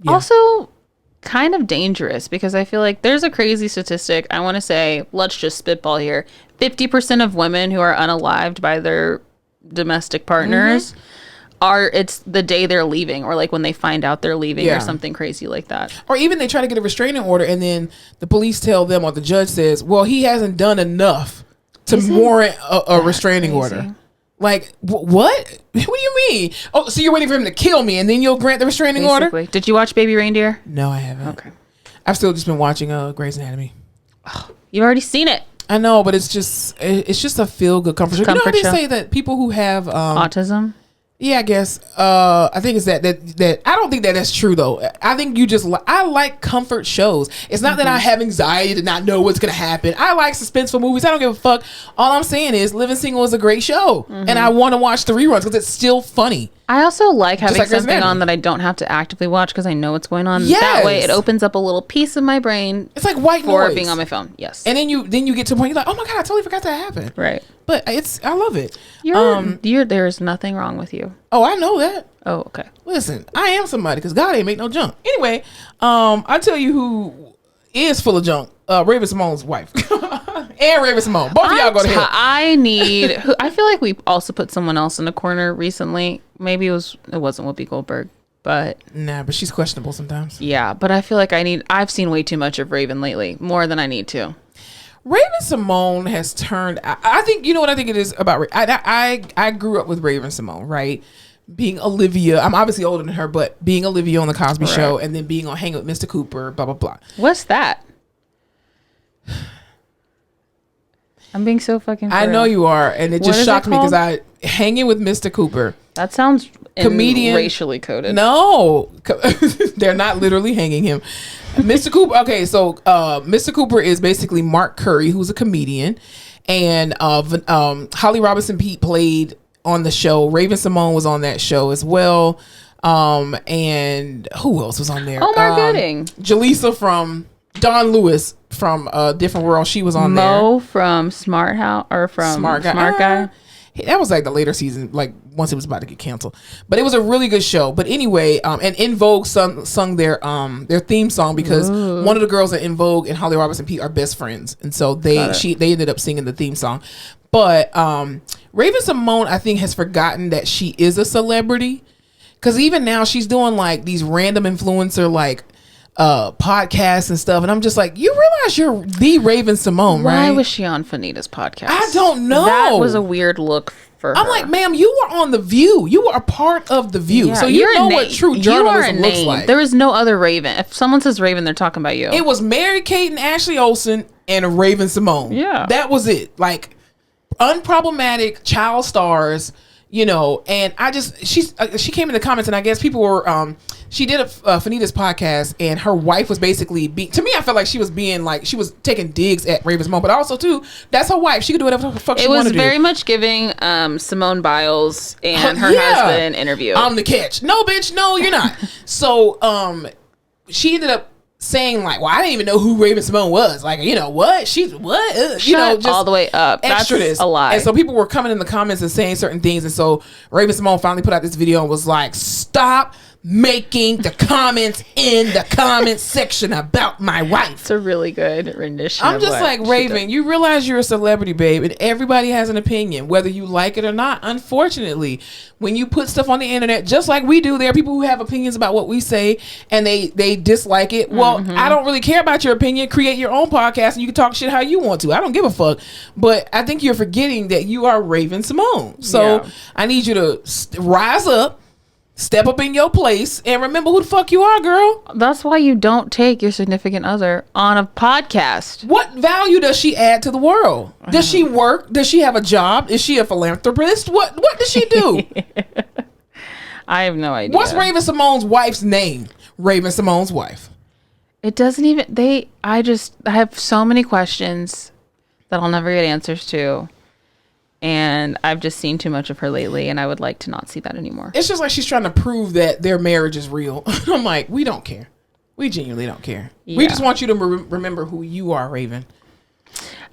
Also kind of dangerous, because I feel like there's a crazy statistic. I want to say, let's just spitball here. 50% of women who are unalived by their domestic partners it's the day they're leaving, or like when they find out they're leaving, or something crazy like that. Or even they try to get a restraining order, and then the police tell them, or the judge says, well, he hasn't done enough to warrant a restraining order. Like, what? What do you mean? Oh, so you're waiting for him to kill me, and then you'll grant the restraining order? Did you watch Baby Reindeer? No, I haven't. Okay. I've still just been watching Grey's Anatomy. Oh, you've already seen it. I know, but it's just a feel good comfort show. They say that people who have autism. Yeah, I guess. I think it's that I don't think that's true though. I think I like comfort shows. It's not that I have anxiety to not know what's gonna happen. I like suspenseful movies. I don't give a fuck. All I'm saying is Living Single is a great show, and I want to watch the reruns because it's still funny. I also like having something on that I don't have to actively watch because I know what's going on. Yes. That way, it opens up a little piece of my brain. It's like white for noise. Being on my phone. Yes, and then you get to a point you're like, oh my god, I totally forgot that happened. Right. But I love it. There's nothing wrong with you. Oh, I know that. Oh, okay. Listen, I am somebody because God ain't make no junk. Anyway, I tell you who is full of junk. Raven Simone's wife. And Raven Simone. Both of y'all go to hell. I feel like we also put someone else in the corner recently. Maybe it wasn't Whoopi Goldberg, but nah, but she's questionable sometimes. Yeah, but I feel like I've seen way too much of Raven lately, more than I need to. Raven Simone has turned. I think what I think it is about. I grew up with Raven Simone, right? Being Olivia, I'm obviously older than her, but being Olivia on the Cosby Show, and then being on Hang with Mr. Cooper, blah blah blah. What's that? I'm being so fucking. I know you are, and it just shocked me because Hanging with Mr. Cooper. That sounds comedian racially coded. No, they're not literally hanging him. Mr. Cooper. Okay, so Mr. Cooper is basically Mark Curry, who's a comedian, and Holly Robinson Peete played on the show. Raven Simone was on that show as well, and who else was on there? Omar Gooding, Jaleesa from Dawn Lewis from Different World. She was on there. Mo from Smart House or from Smart Guy. That was like the later season, like once it was about to get canceled. But it was a really good show. But anyway, and In Vogue sung their theme song because one of the girls at In Vogue and Holly Robinson Peete are best friends, and so they ended up singing the theme song. But Raven Simone, I think, has forgotten that she is a celebrity, because even now she's doing like these random influencer like podcasts and stuff, and I'm just like, you realize you're the Raven Simone, right? Why was she on Fanita's podcast? I don't know. That was a weird look for her. I'm like, ma'am, you were on The View. You were a part of The View, so you know what true journalism looks like. There is no other Raven. If someone says Raven, they're talking about you. It was Mary-Kate and Ashley Olsen and Raven Simone. Yeah, that was it. Like unproblematic child stars. And she came in the comments, and I guess people were, she did a Fanita's podcast, and her wife was basically to me, I felt like she was being like, she was taking digs at Raven Simone, but also too, that's her wife. She could do whatever the fuck she wanted to do. It was very much giving Simone Biles and her husband interview. I'm the catch. No, bitch, no, you're not. So, she ended up saying like, well, I didn't even know who Raven Simone was. Like, what? She's what? Just all the way up. That's a lie. And so people were coming in the comments and saying certain things. And so Raven Simone finally put out this video and was like, stop making the comments in the comment section about my wife. It's a really good rendition. I'm just like, Raven, you realize you're a celebrity, babe, and everybody has an opinion, whether you like it or not. Unfortunately, when you put stuff on the internet, just like we do, there are people who have opinions about what we say and they dislike it. Well, I don't really care about your opinion. Create your own podcast and you can talk shit how you want to. I don't give a fuck. But I think you're forgetting that you are Raven Simone. So I need you to rise up. Step up in your place and remember who the fuck you are, girl. That's why you don't take your significant other on a podcast. What value does she add to the world? Does she work? Does she have a job? Is she a philanthropist? What does she do? I have no idea. What's Raven Simone's wife's name? Raven Simone's wife. It doesn't even... I have so many questions that I'll never get answers to. And I've just seen too much of her lately, and I would like to not see that anymore. It's just like she's trying to prove that their marriage is real. I'm like, we don't care. We genuinely don't care. Yeah. We just want you to remember who you are, Raven.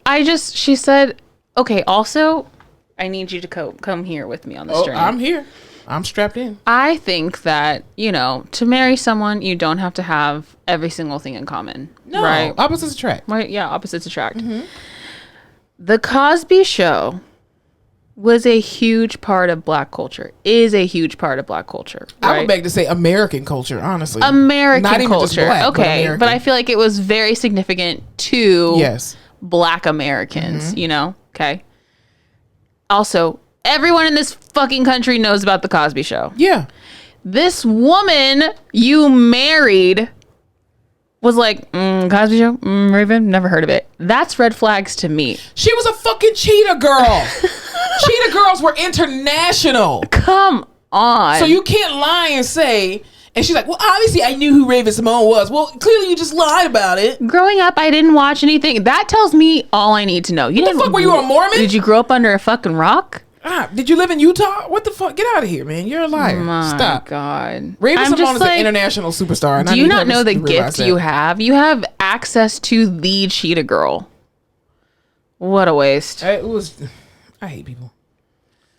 She said, okay, also, I need you to come here with me on this journey. I'm here. I'm strapped in. I think that, to marry someone, you don't have to have every single thing in common. No, right? Opposites attract. Right, yeah, opposites attract. Mm-hmm. The Cosby Show was a huge part of Black culture, is a huge part of Black culture. Right? I would beg to say American culture, honestly. American Not even culture. Just Black, okay, but I feel like it was very significant to Black Americans, Okay. Also, everyone in this fucking country knows about the Cosby Show. Yeah. This woman you married was like, Cosby Show, Raven, never heard of it. That's red flags to me. She was a fucking cheetah girl. Cheetah girls were international. Come on. So you can't lie and say, and she's like, well, obviously I knew who Raven Simone was. Well, clearly you just lied about it. Growing up, I didn't watch anything. That tells me all I need to know. What the fuck, were you a Mormon? Did you grow up under a fucking rock? Did you live in Utah? What the fuck? Get out of here, man. You're a liar. Stop. God. Raven Simone is an international superstar. Do you not know the gift you have? You have access to the cheetah girl. What a waste. I hate people.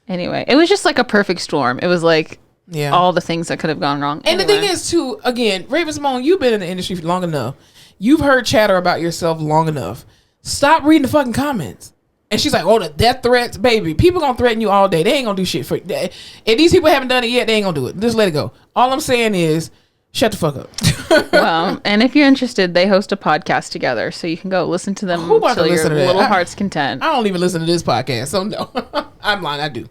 Anyway, it was just like a perfect storm. It was like all the things that could have gone wrong. And the thing is, too, again, Raven Simone, you've been in the industry for long enough. You've heard chatter about yourself long enough. Stop reading the fucking comments. And she's like, oh, the death threats, baby. People gonna threaten you all day. They ain't gonna do shit for you. If these people haven't done it yet, they ain't gonna do it. Just let it go. All I'm saying is, shut the fuck up. Well, and if you're interested, they host a podcast together, so you can go listen to them until your little heart's content. I don't even listen to this podcast, so no. I'm lying, I do.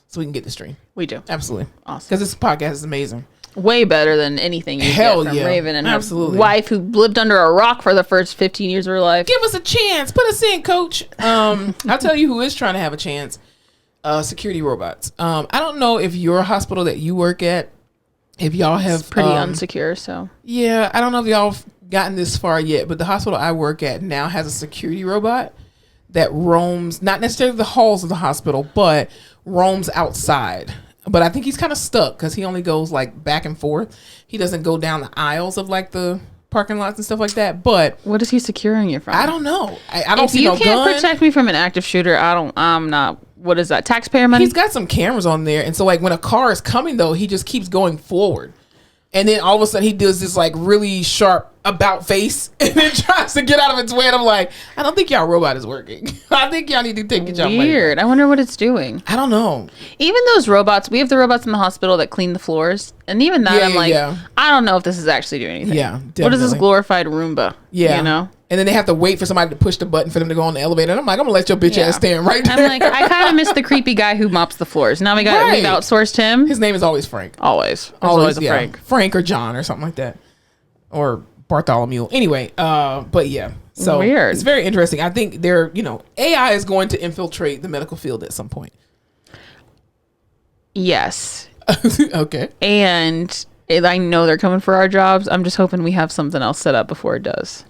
So we can get the stream. We do. Absolutely. Awesome. Because this podcast is amazing. Way better than anything you get from Raven and her wife who lived under a rock for the first 15 years of her life. Give us a chance. Put us in, coach. I'll tell you who is trying to have a chance. Security robots. I don't know if your hospital that you work at, if y'all have... It's pretty unsecure, so... Yeah, I don't know if y'all have gotten this far yet, but the hospital I work at now has a security robot that roams, not necessarily the halls of the hospital, but roams outside. But I think he's kind of stuck because he only goes like back and forth. He doesn't go down the aisles of like the parking lots and stuff like that. But what is he securing you from? I don't know. I don't see no gun. If you can't protect me from an active shooter, I'm not. What is that? Taxpayer money? He's got some cameras on there, and so like when a car is coming though, he just keeps going forward, and then all of a sudden he does this like really sharp about face and then tries to get out of its way. And I'm like, I don't think y'all robot is working. I think y'all need to take your job. Weird. I wonder what it's doing. I don't know. Even those robots, we have the robots in the hospital that clean the floors, and even that I'm like, I don't know if this is actually doing anything. Yeah, definitely. What is this glorified Roomba? Yeah, you know. And then they have to wait for somebody to push the button for them to go on the elevator. And I'm like, I'm gonna let your bitch ass stand right there. I'm like, I kind of miss the creepy guy who mops the floors. Now we've outsourced him. His name is always Frank. Always a Frank. Frank or John or something like that, or Bartholomew. Anyway, but yeah, so weird. It's very interesting. I think AI is going to infiltrate the medical field at some point. Yes. Okay. And I know they're coming for our jobs. I'm just hoping we have something else set up before it does.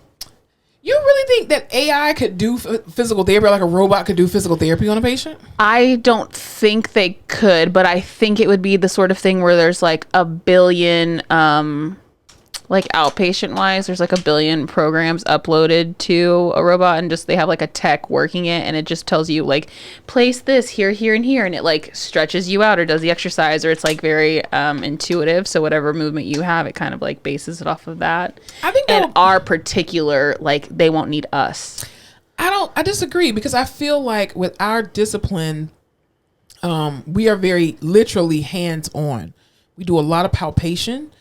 You really think that AI could do physical therapy, like a robot could do physical therapy on a patient? I don't think they could, but I think it would be the sort of thing where there's like a billion like outpatient wise, there's like a billion programs uploaded to a robot, and just they have like a tech working it, and it just tells you like place this here, here, and here, and it like stretches you out or does the exercise, or it's like very intuitive. So whatever movement you have, it kind of like bases it off of that. I think and our particular, like, they won't need us. I disagree, because I feel like with our discipline, we are very literally hands-on. We do a lot of palpation.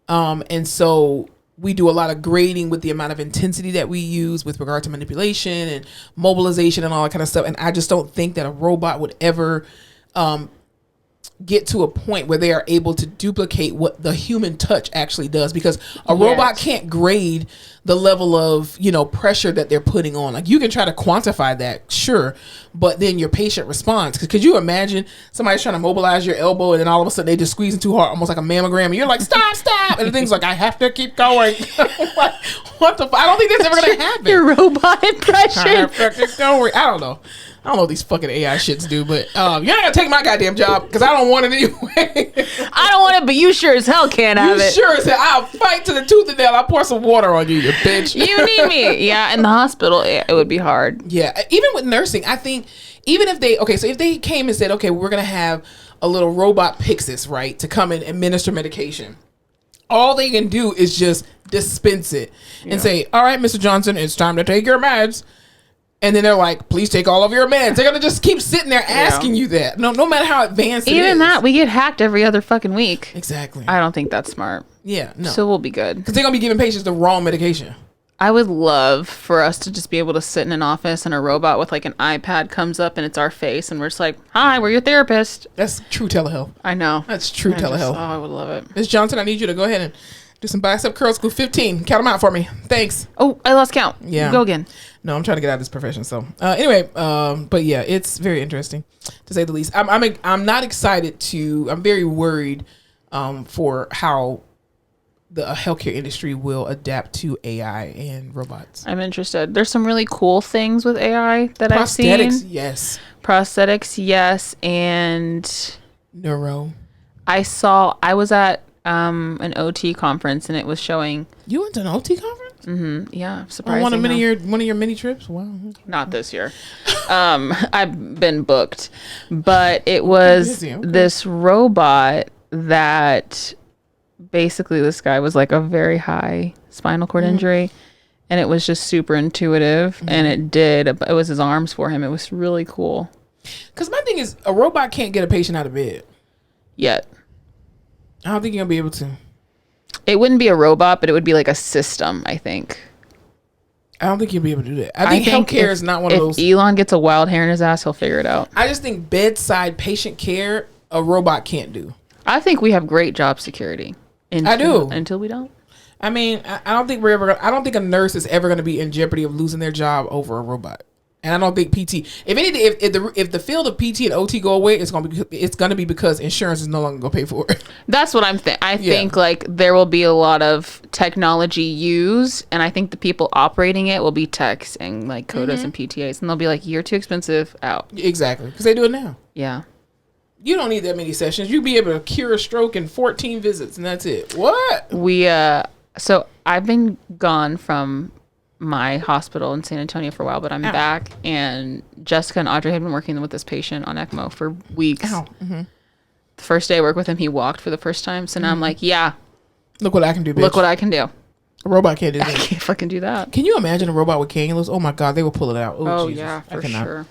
And so we do a lot of grading with the amount of intensity that we use with regard to manipulation and mobilization and all that kind of stuff. And I just don't think that a robot would ever get to a point where they are able to duplicate what the human touch actually does, because a robot can't grade the level of, pressure that they're putting on. Like, you can try to quantify that, sure, but then your patient response, because could you imagine somebody's trying to mobilize your elbow and then all of a sudden they just squeezing too hard, almost like a mammogram, and you're like, stop, and the thing's like, I have to keep going. Like, what the I don't think that's ever gonna happen. Your robot impression. I have to keep going. I don't know what these fucking AI shits do, but you're not gonna take my goddamn job, because I don't want it anyway. I don't want it, but you sure as hell can't have it. You sure as hell. I'll fight to the tooth and nail. I'll pour some water on you, you bitch. You need me. Yeah, in the hospital, it would be hard. Yeah, even with nursing, I think, even if they came and said, okay, we're gonna have a little robot Pixis, right, to come and administer medication. All they can do is just dispense it and say, all right, Mr. Johnson, it's time to take your meds. And then they're like, please take all of your meds. They're going to just keep sitting there asking you that. No matter how advanced it is. Even that, we get hacked every other fucking week. Exactly. I don't think that's smart. Yeah, no. So we'll be good. Because they're going to be giving patients the wrong medication. I would love for us to just be able to sit in an office and a robot with like an iPad comes up and it's our face and we're just like, hi, we're your therapist. That's true telehealth. I know. That's true telehealth. I would love it. Ms. Johnson, I need you to go ahead and do some bicep curls. Go 15. Count them out for me. Thanks. Oh, I lost count. Yeah. Go again. No, I'm trying to get out of this profession. So anyway, but yeah, it's very interesting to say the least. I'm not excited I'm very worried for how the healthcare industry will adapt to AI and robots. I'm interested. There's some really cool things with AI that I've seen. Prosthetics, yes. Prosthetics, yes. And neuro. I was at an OT conference and it was showing. You went to an OT conference? Mm-hmm. Yeah, surprising. On one of your mini trips? Wow. Not this year. I've been booked, but it was this robot that basically this guy was like a very high spinal cord injury, and it was just super intuitive, and it was his arms for him. It was really cool. Because my thing is, a robot can't get a patient out of bed yet. I don't think you're gonna be able to. It wouldn't be a robot, but it would be like a system, I think. I don't think you'll be able to do that. I think healthcare is not one of those. If Elon gets a wild hair in his ass, he'll figure it out. I just think bedside patient care, a robot can't do. I think we have great job security. I do. Until we don't. I mean, I don't think I don't think a nurse is ever going to be in jeopardy of losing their job over a robot. And I don't think PT. If anything, if the field of PT and OT go away, it's going to be because insurance is no longer going to pay for it. That's what I'm thinking. I think like there will be a lot of technology used, and I think the people operating it will be techs and like CODAs and PTAs, and they'll be like, "You're too expensive, out." Exactly, because they do it now. Yeah. You don't need that many sessions. You'll be able to cure a stroke in 14 visits, and that's it. What? So I've been gone from my hospital in San Antonio for a while, but I'm back, and Jessica and Audrey had been working with this patient on ECMO for weeks. The first day I worked with him, he walked for the first time. So now I'm like, yeah. Look what I can do, bitch. Look what I can do. A robot can't do that. I can't fucking do that. Can you imagine a robot with cannulas? Oh my God, they will pull it out. Oh Jesus. yeah, for sure.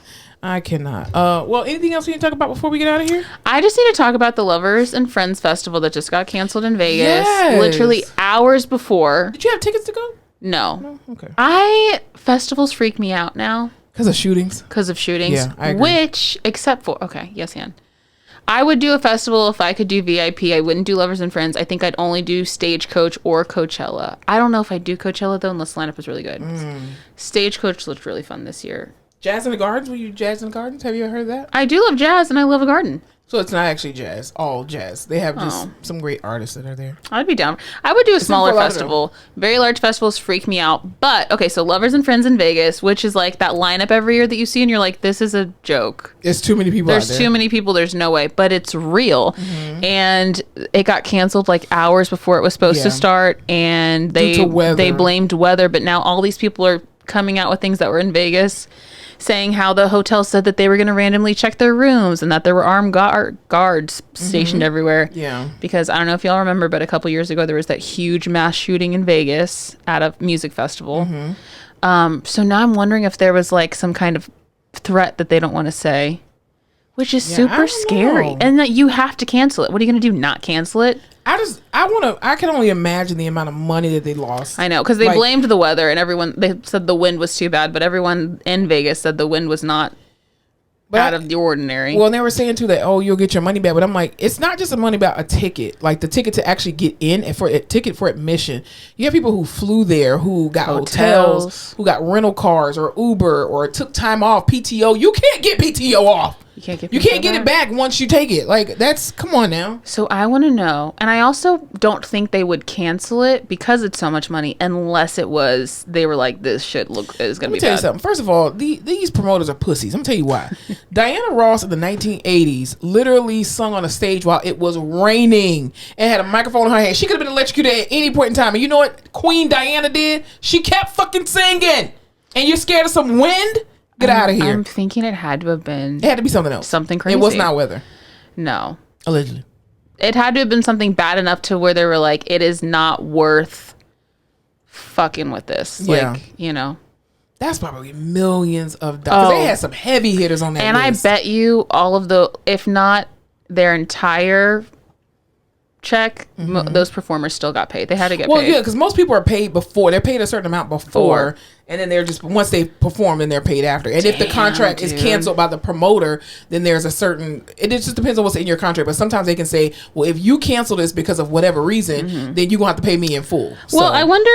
I cannot. Well, anything else we need to talk about before we get out of here? I just need to talk about the Lovers and Friends Festival that just got canceled in Vegas. Yes. Literally hours before. Did you have tickets to go? No. Okay. Festivals freak me out now. Because of shootings? Because of shootings. Yeah, I agree. Which, except for, yes, Han. I would do a festival if I could do VIP. I wouldn't do Lovers and Friends. I think I'd only do Stagecoach or Coachella. I don't know if I'd do Coachella, though, unless the lineup was really good. Stagecoach looked really fun this year. Jazz in the Gardens? Were you Jazz in the Gardens? Have you ever heard that? I do love jazz, and I love a garden. So it's not actually jazz, all jazz. They have just some great artists that are there. I'd be down. I would do a smaller festival. Very large festivals freak me out. But, okay, so Lovers and Friends in Vegas, which is like that lineup every year that you see and you're like, this is a joke. There's too many people out there. There's too many people. There's no way. But it's real. Mm-hmm. And it got canceled like hours before it was supposed to start. And they blamed weather. But now all these people are coming out with things that were in Vegas, saying how the hotel said that they were going to randomly check their rooms and that there were armed guards stationed everywhere. Yeah. Because I don't know if y'all remember, but a couple years ago, there was that huge mass shooting in Vegas at a music festival. Mm-hmm. So now I'm wondering if there was like some kind of threat that they don't want to say, which is super scary. And that you have to cancel it. What are you going to do? Not cancel it? I can only imagine the amount of money that they lost. I know, because they blamed the weather and they said the wind was too bad, but everyone in Vegas said the wind was not out of the ordinary. Well, and they were saying too that, you'll get your money back, but I'm like, it's not just a money about a ticket, like the ticket to actually get in and for a ticket for admission. You have people who flew there, who got hotels, who got rental cars or Uber or took time off, PTO. You can't get PTO off. You can't get it back once you take it. Like, come on now. So I want to know, and I also don't think they would cancel it because it's so much money unless they were like, this shit is going to be bad. Let me tell you something. First of all, these promoters are pussies. I'm going to tell you why. Diana Ross in the 1980s literally sung on a stage while it was raining and had a microphone in her hand. She could have been electrocuted at any point in time. And you know what Queen Diana did? She kept fucking singing. And you're scared of some wind? Get out of here. I'm thinking it had to have been... It had to be something else. Something crazy. It was not weather. No. Allegedly. It had to have been something bad enough to where they were like, it is not worth fucking with this. Yeah. Like, you know. That's probably millions of dollars. They had some heavy hitters on that list. I bet you all of if not their entire check, those performers still got paid. They had to get paid. Well, yeah, because most people are paid before. They're paid a certain amount before. And then they're just, once they perform, then they're paid after. And if the contract is canceled by the promoter, then there's a certain, it just depends on what's in your contract. But sometimes they can say, well, if you cancel this because of whatever reason, then you're going to have to pay me in full. Well, I wonder,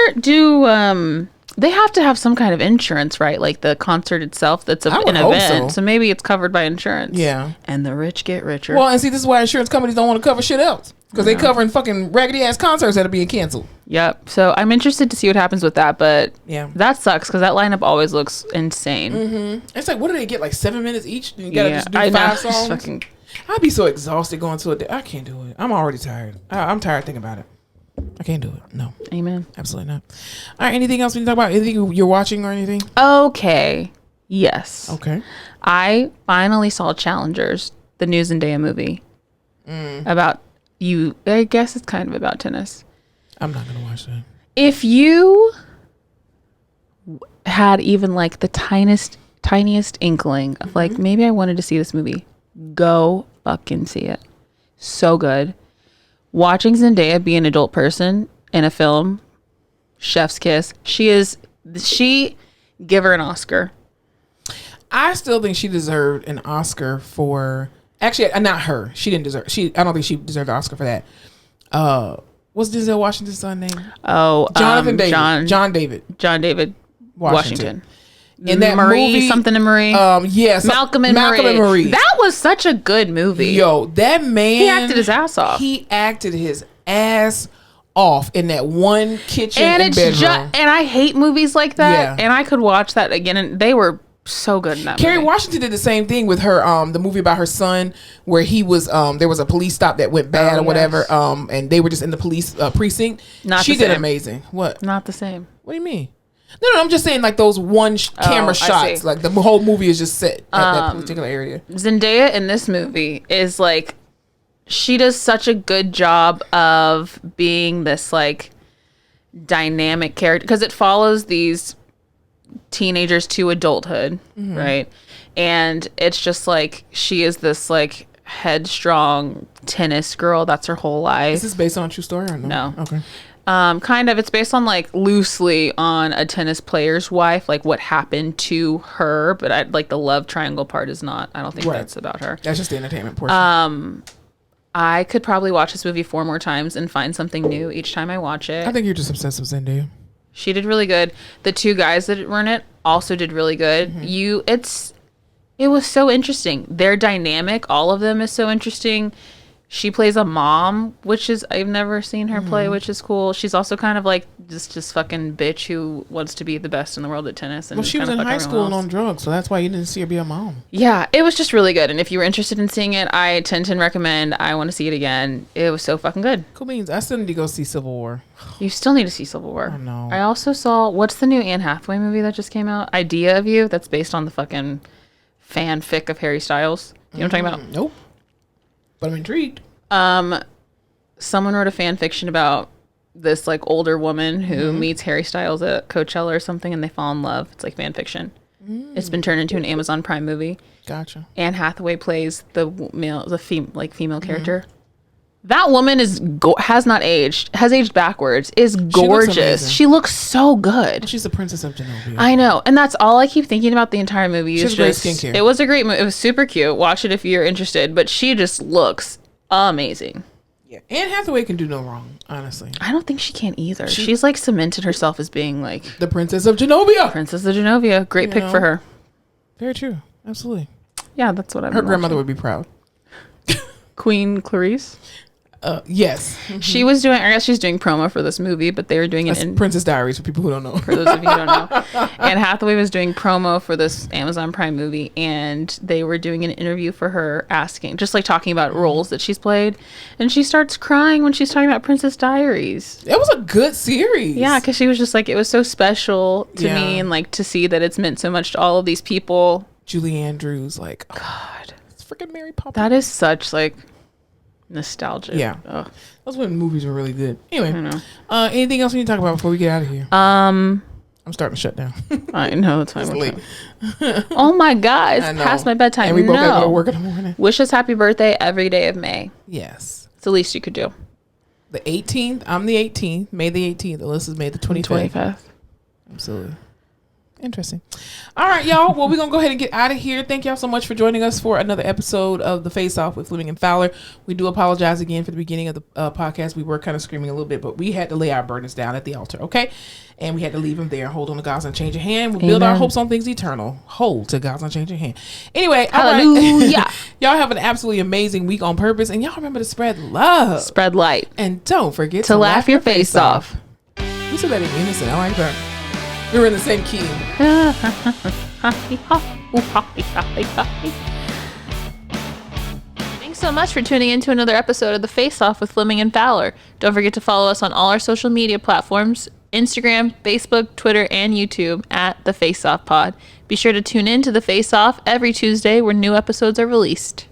they have to have some kind of insurance, right? Like the concert itself, that's an event. So maybe it's covered by insurance. Yeah. And the rich get richer. Well, and see, this is why insurance companies don't want to cover shit else. Because they covering fucking raggedy ass concerts that are being canceled. Yep. So I'm interested to see what happens with that. But yeah, that sucks because that lineup always looks insane. It's like, what do they get? Like 7 minutes each? You gotta just do 5 songs? I'd be so exhausted going to a day. I can't do it. I'm already tired. I'm tired thinking about it. I can't do it. No. Amen. Absolutely not. All right. Anything else we can talk about? Anything you're watching or anything? Okay. Yes. Okay. I finally saw Challengers, the new Zendaya movie. About you. I guess it's kind of about tennis. I'm not going to watch that. If you had even like the tiniest inkling of like, maybe I wanted to see this movie, go fucking see it. So good. Watching Zendaya be an adult person in a film, chef's kiss. She give her an Oscar. I still think she deserved an Oscar for, actually, not her. She didn't deserve, I don't think she deserved an Oscar for that. What's Denzel Washington's son name? Oh, John David Washington. In that movie, something in Marie. Yes, Malcolm and Marie. That was such a good movie. Yo, that man, he acted his ass off. He acted his ass off in that one kitchen and bedroom. And I hate movies like that. Yeah. And I could watch that again, and they were so good in that Kerry movie. Washington did the same thing with her, the movie about her son, where he was, there was a police stop that went bad or whatever, and they were just in the police precinct. She did amazing. What? Not the same. What do you mean? No, I'm just saying like those one camera shots. Like the whole movie is just set at that particular area. Zendaya in this movie is like, she does such a good job of being this like dynamic character because it follows these teenagers to adulthood, right? And it's just like she is this like headstrong tennis girl. That's her whole life. Is this based on a true story or no? No. Okay. Kind of. It's based on like loosely on a tennis player's wife, like what happened to her. But I like the love triangle part is not. I don't think that's about her. That's just the entertainment portion. I could probably watch this movie 4 more times and find something new each time I watch it. I think you're just obsessed with Zendaya. She did really good. The 2 guys that were in it also did really good. It was so interesting. Their dynamic, all of them, is so interesting. She plays a mom, which is, I've never seen her play, which is cool. She's also kind of like just fucking bitch who wants to be the best in the world at tennis. And she was in high school and on drugs, so that's why you didn't see her be a mom. Yeah, it was just really good. And if you were interested in seeing it, I 10/10 recommend. I want to see it again. It was so fucking good. Cool beans. I still need to go see Civil War. You still need to see Civil War. I know. I also saw, what's the new Anne Hathaway movie that just came out? Idea of You, that's based on the fucking fanfic of Harry Styles. You know what I'm talking about? Nope. But I'm intrigued. Someone wrote a fan fiction about this like older woman who meets Harry Styles at Coachella or something, and they fall in love. It's like fan fiction. It's been turned into an Amazon Prime movie. Gotcha. Anne Hathaway plays the female character. That woman has not aged, has aged backwards, is gorgeous. She looks so good. She's the Princess of Genovia. I know. And that's all I keep thinking about the entire movie. She has great skincare. It was a great movie. It was super cute. Watch it if you're interested. But she just looks amazing. Yeah. Anne Hathaway can do no wrong, honestly. I don't think she can either. She's like cemented herself as being like the Princess of Genovia. Princess of Genovia. Great pick for her. Very true. Absolutely. Yeah, that's what Her grandmother would be proud. Queen Clarice. Yes. She was doing, I guess she's doing promo for this movie, but they were doing it in Princess Diaries for people who don't know. For those of you who don't know. Anne Hathaway was doing promo for this Amazon Prime movie, and they were doing an interview for her asking, just like talking about roles that she's played. And she starts crying when she's talking about Princess Diaries. It was a good series. Yeah, because she was just like, it was so special to me, and like to see that it's meant so much to all of these people. Julie Andrews, like, God, it's freaking Mary Poppins. That is such like nostalgia. Yeah. That's when movies were really good. Anyway, anything else we need to talk about before we get out of here? I'm starting to shut down. I know, that's fine. Late. Oh my God, it's past my bedtime. And we both got to go to work in the morning. Wish us happy birthday every day of May. Yes. It's the least you could do. The 18th. I'm the 18th. May the 18th. Alyssa's May the 25th. Absolutely. Interesting. All right, y'all. Well, we're going to go ahead and get out of here. Thank y'all so much for joining us for another episode of The Face Off with Fleming and Fowler. We do apologize again for the beginning of the podcast. We were kind of screaming a little bit, but we had to lay our burdens down at the altar, okay? And we had to leave them there. Hold on to God's unchanging hand. We'll build our hopes on things eternal. Hold to God's unchanging hand. Anyway, hallelujah. Right. Y'all have an absolutely amazing week on purpose. And y'all remember to spread love. Spread light. And don't forget to laugh your face off. You said that in unison. I like that. We were in the same key. Thanks so much for tuning in to another episode of The Face Off with Fleming and Fowler. Don't forget to follow us on all our social media platforms, Instagram, Facebook, Twitter, and YouTube at The Face Off Pod. Be sure to tune in to The Face Off every Tuesday where new episodes are released.